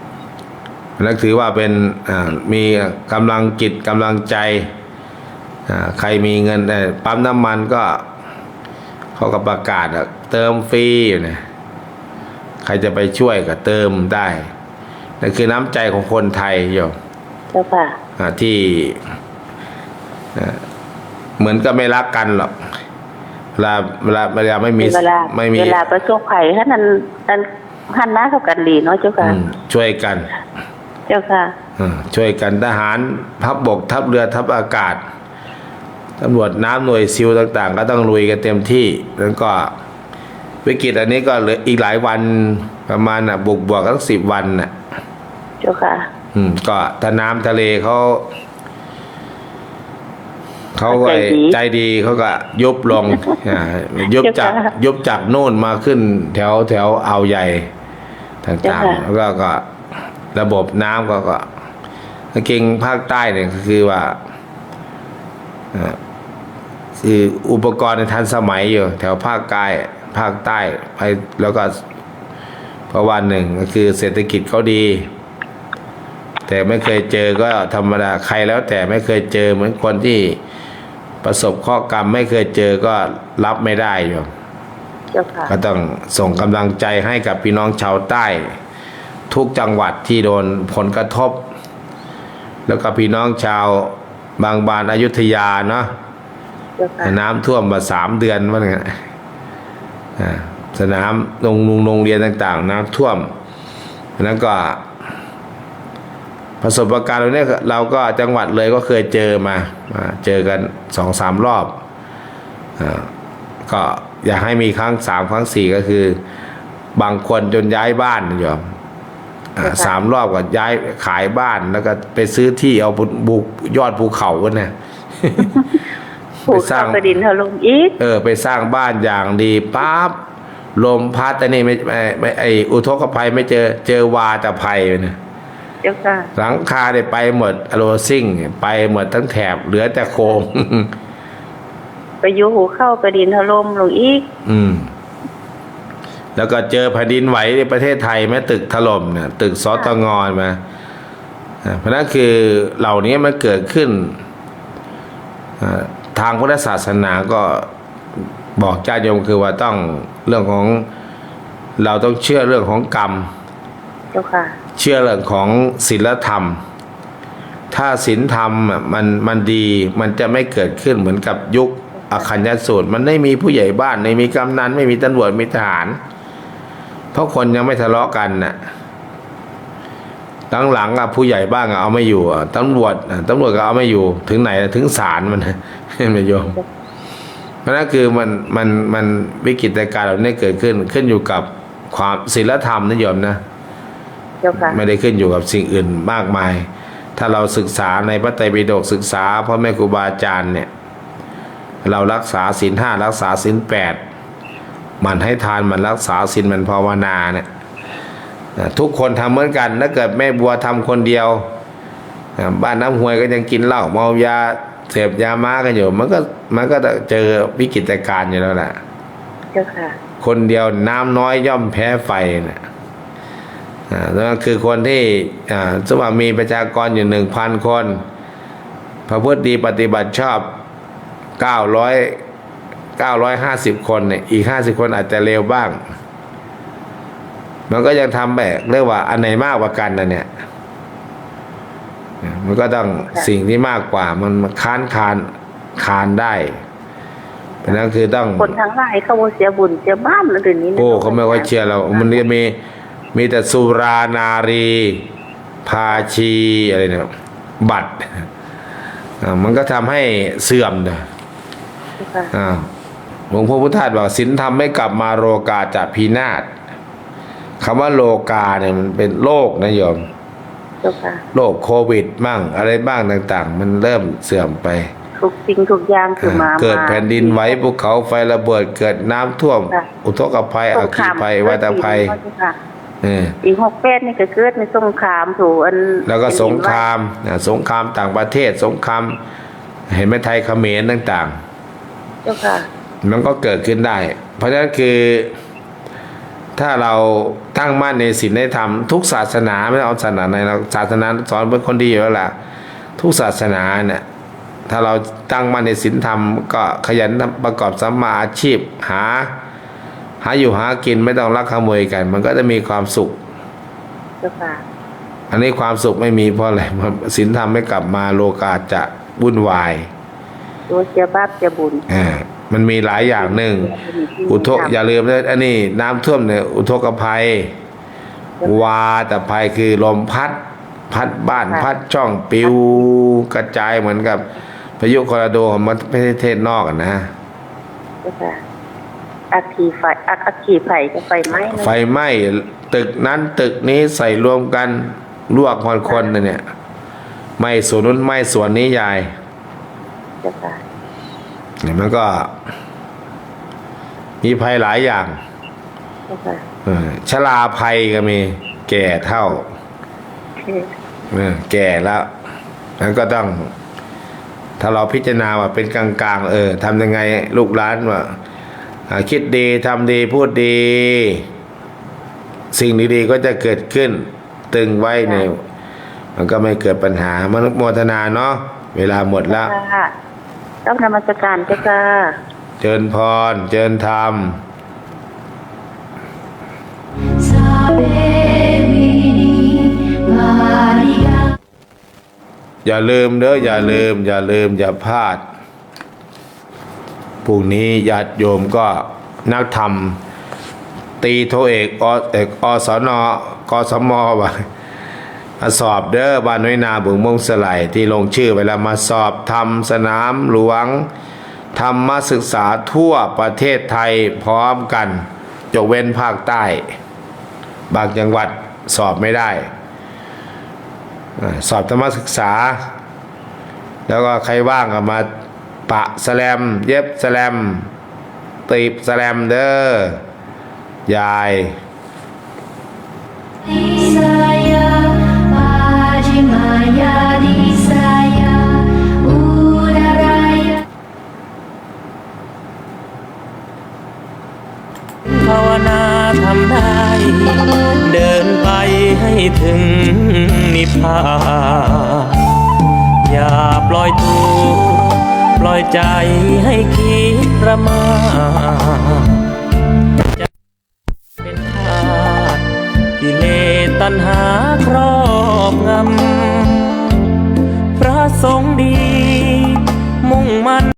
ๆนั่นถือว่าเป็นมีกำลังจิตกำลังใจใครมีเงินปั๊มน้ำมันก็เขาก็ประกาศเติมฟรีอยู่นะใครจะไปช่วยก็เติมได้นั่นคือน้ำใจของคนไทยโยมเจ้าค่ะที่เหมือนก็ไม่รักกันหรอกเวลาไม่มีเวลาประสบภัยท่านหันหน้าเข้ากันดีเนาะเจ้าค่ะช่วยกันเจ้าค่ะช่วยกันทหารทัพบกทัพเรือทัพอากาศตำรวจน้ำหน่วยซิลต่างๆก็ต้องลุยกันเต็มที่แล้วก็วิกฤตอันนี้ก็เหลืออีกหลายวันประมาณบวกตั้ง10 วันเจ้าค่ะก็ถ้าน้ำทะเลเขา เขาก็ใจดีเขาก็ยุบลงยุบจากโน่นมาขึ้นแถวอ่าวใหญ่ต่างๆแล้วก็ระบบน้ำก็เก่งภาคใต้เนี่ยก็คือว่าคืออุปกรณ์ในทันสมัยอยู่แถวภาคใต้ไปแล้วก็เพราะวันหนึ่งก็คือเศรษฐกิจเขาดี แต่ไม่เคยเจอก็ธรรมดาใครแล้วแต่ไม่เคยเจอเหมือนคนที่ประสบข้อกรรมไม่เคยเจอก็รับไม่ได้อยู่ก็ต้องส่งกำลังใจให้กับพี่น้องชาวใต้ทุกจังหวัดที่โดนผลกระทบแล้วก็พี่น้องชาวบางบานอยุธยาเนาะน้ำท่วมมา3 เดือนว่าไงสนามโรงเรียนต่างๆน้ำท่วมแล้วก็ประสบการณ์เราเนี่ยเราก็จังหวัดเลยก็เคยเจอมาเจอกัน 2-3 รอบก็อยากให้มีครั้ง 3 ครั้ง 4ก็คือบางคนจนย้ายบ้านโยม3 รอบก็ย้ายขายบ้านแล้วก็ไปซื้อที่เอาบุกยอดภูเขาเนี่ยไปสร้างดินถล่มอีกไปสร้างบ้านอย่างดีปั๊บลมพัดแต่นี่ไม่ไออุทกภัยไม่เจอวาตภัยเนี่ยหลังคาได้ไปหมดอโลซิ่งไปหมดทั้งแถบเหลือแต่โครงไปอยู่หูเข้ากระดินถล่มลงอีกแล้วก็เจอแผ่นดินไหวในประเทศไทยแม้ตึกถล่มเนี่ยตึกสตงมาเพราะนั้นคือเหล่านี้มันเกิดขึ้นทางพุทธศาสนาก็บอกญาติโยมคือว่าต้องเรื่องของเราต้องเชื่อเรื่องของกรรมเชื่อเรื่องของศีลธรรมถ้าศีลธรรมมันดีมันจะไม่เกิดขึ้นเหมือนกับยุคอคัญญสูตรมันไม่มีผู้ใหญ่บ้านไม่มีกำนันไม่มีตำรวจมีทหารเพราะคนยังไม่ทะเลาะกันน่ะหลังผู้ใหญ่บ้านก็เอาไม่อยู่ตำรวจก็เอาไม่อยู่ถึงไหนถึงศาลมันไม่โยมเพราะนั่นคือมันวิกฤตการณ์เหล่านี้เกิดขึ้นอยู่กับความศีลธรรมนะโยมนะไม่ได้ขึ้นอยู่กับสิ่งอื่นมากมายถ้าเราศึกษาในพระไตรปิฎกศึกษาพ่อแม่ครูบาอาจารย์เนี่ยเรารักษาศีล 5รักษาศีล 8มันให้ทานมันรักษาศีลมันภาวนาเนี่ยทุกคนทำเหมือนกันถ้าเกิดแม่บัวทำคนเดียวบ้านน้ำห้วยก็ยังกินเหล้าเมายาเสพยาม้ากันอยู่มันก็เจอวิกฤตการณ์อยู่แล้วแหละคนเดียวน้ำน้อยย่อมแพ้ไฟเนี่ยนั่นคือคนที่สมมติมีประชากรอยู่ 1,000 คนพระพุทธดีปฏิบัติชอบ950 คนเนี่ยอีก50 คนอาจจะเลวบ้างมันก็ยังทำแบบเรียกว่าอันไหนมากกว่ากันนะเนี่ยมันก็ต้องสิ่งที่มากกว่ามันค้านได้เพราะนั้นคือต้องคนทั้งหลายเขาเสียบุญเสียบ้านอะไรนี้เขาไม่ค่อยเชื่อเรามันจะมีแต่สุรานารีภาชีอะไรเนี่ยบัตรมันก็ทำให้เสื่อมเลยหลวงพ่อพุทธทาสบอกศีลธรรมไม่กลับมาโลกาจะพินาศคำว่าโลกาเนี่ยมันเป็นโรคนะโยมโรคโควิดบ้างอะไรบ้างต่างๆมันเริ่มเสื่อมไปทุกสิ่งทุกอย่างคือมาเกิดแผ่นดินไหวภูเขาไฟระเบิดเกิดน้ำท่วมอุทกภัยอัคคีภัยวาตภัยอีก68นี่ก็เกิดในสงครามถูอันแล้วก็สงครามต่างประเทศสงครามเห็นไหมไทยเขมรต่างๆมันก็เกิดขึ้นได้เพราะฉะนั้นคือถ้าเราตั้งมั่นในศีลในธรรมทุกศาสนาไม่เอาศาสนาไหนเราศาสนาสอนเป็นคนดีอยู่แล้วล่ะทุกศาสนาเนี่ยถ้าเราตั้งมั่นในศีลธรรมก็ขยันประกอบสัมมาอาชีพหาอยู่หากินไม่ต้องลักขโมยกันมันก็จะมีความสุขอันนี้ความสุขไม่มีเพราะอะไรศีลธรรมไม่กลับมาโลกาจะวุ่นวายตัวเสียบาปเสียบุญมันมีหลายอย่างหนึ่งอย่าลืมนะอันนี้น้ำท่วมเนี่ยอุทกภัยวาตภัยคือลมพัดบ้านพัดช่องปิวกระจายเหมือนกับพายุทอร์นาโดของประเทศนอกนะอัคคีไฟก็ไฟไหม้ตึกนั้นตึกนี้ใส่รวมกันลวกคนเนี่ยไม่ส่วนนู้นไม่ส่วนนี้ยาย เนี่ยมันก็มีภัยหลายอย่าง เจ้าค่ะ ชราภัยก็มีแก่เท่า แก่แล้วนั้นก็ต้อง ถ้าเราพิจารณาว่าเป็นกลางๆทำยังไงลูกหลานว่าคิดดีทำดีพูดดี สิ่งดีๆก็จะเกิดขึ้น ตึงไว้เนี่ยมันก็ไม่เกิดปัญหามนุษย์โมทนาเนาะเวลาหมดแล้ว ค่ะต้องนมัสการเจ้าค่ะ เจิญพรเจิญธรรมอย่าลืมเด้ออย่าลืมอย่าพลาดพรุ่งนี้ญาติโยมก็นักธรรมตีโทเอกอสนกสมว่าสอบเด้อบ้านน้อยนาบึงมงสไลที่ลงชื่อเวลามาสอบทำสนามหลวงธรรมศึกษาทั่วประเทศไทยพร้อมกันยกเว้นภาคใต้บางจังหวัดสอบไม่ได้สอบธรรมศึกษาแล้วก็ใครว่างก็มาปะแสลมเย็บแสลมตีบแสลมเด้อยาย ภาวนาทำได้ เดินไปให้ถึงนิพพานอย่าปล่อยตัวปล่อยใจให้คิดประมาทจะเป็นทาสกิเลสตัณหาครอบงำ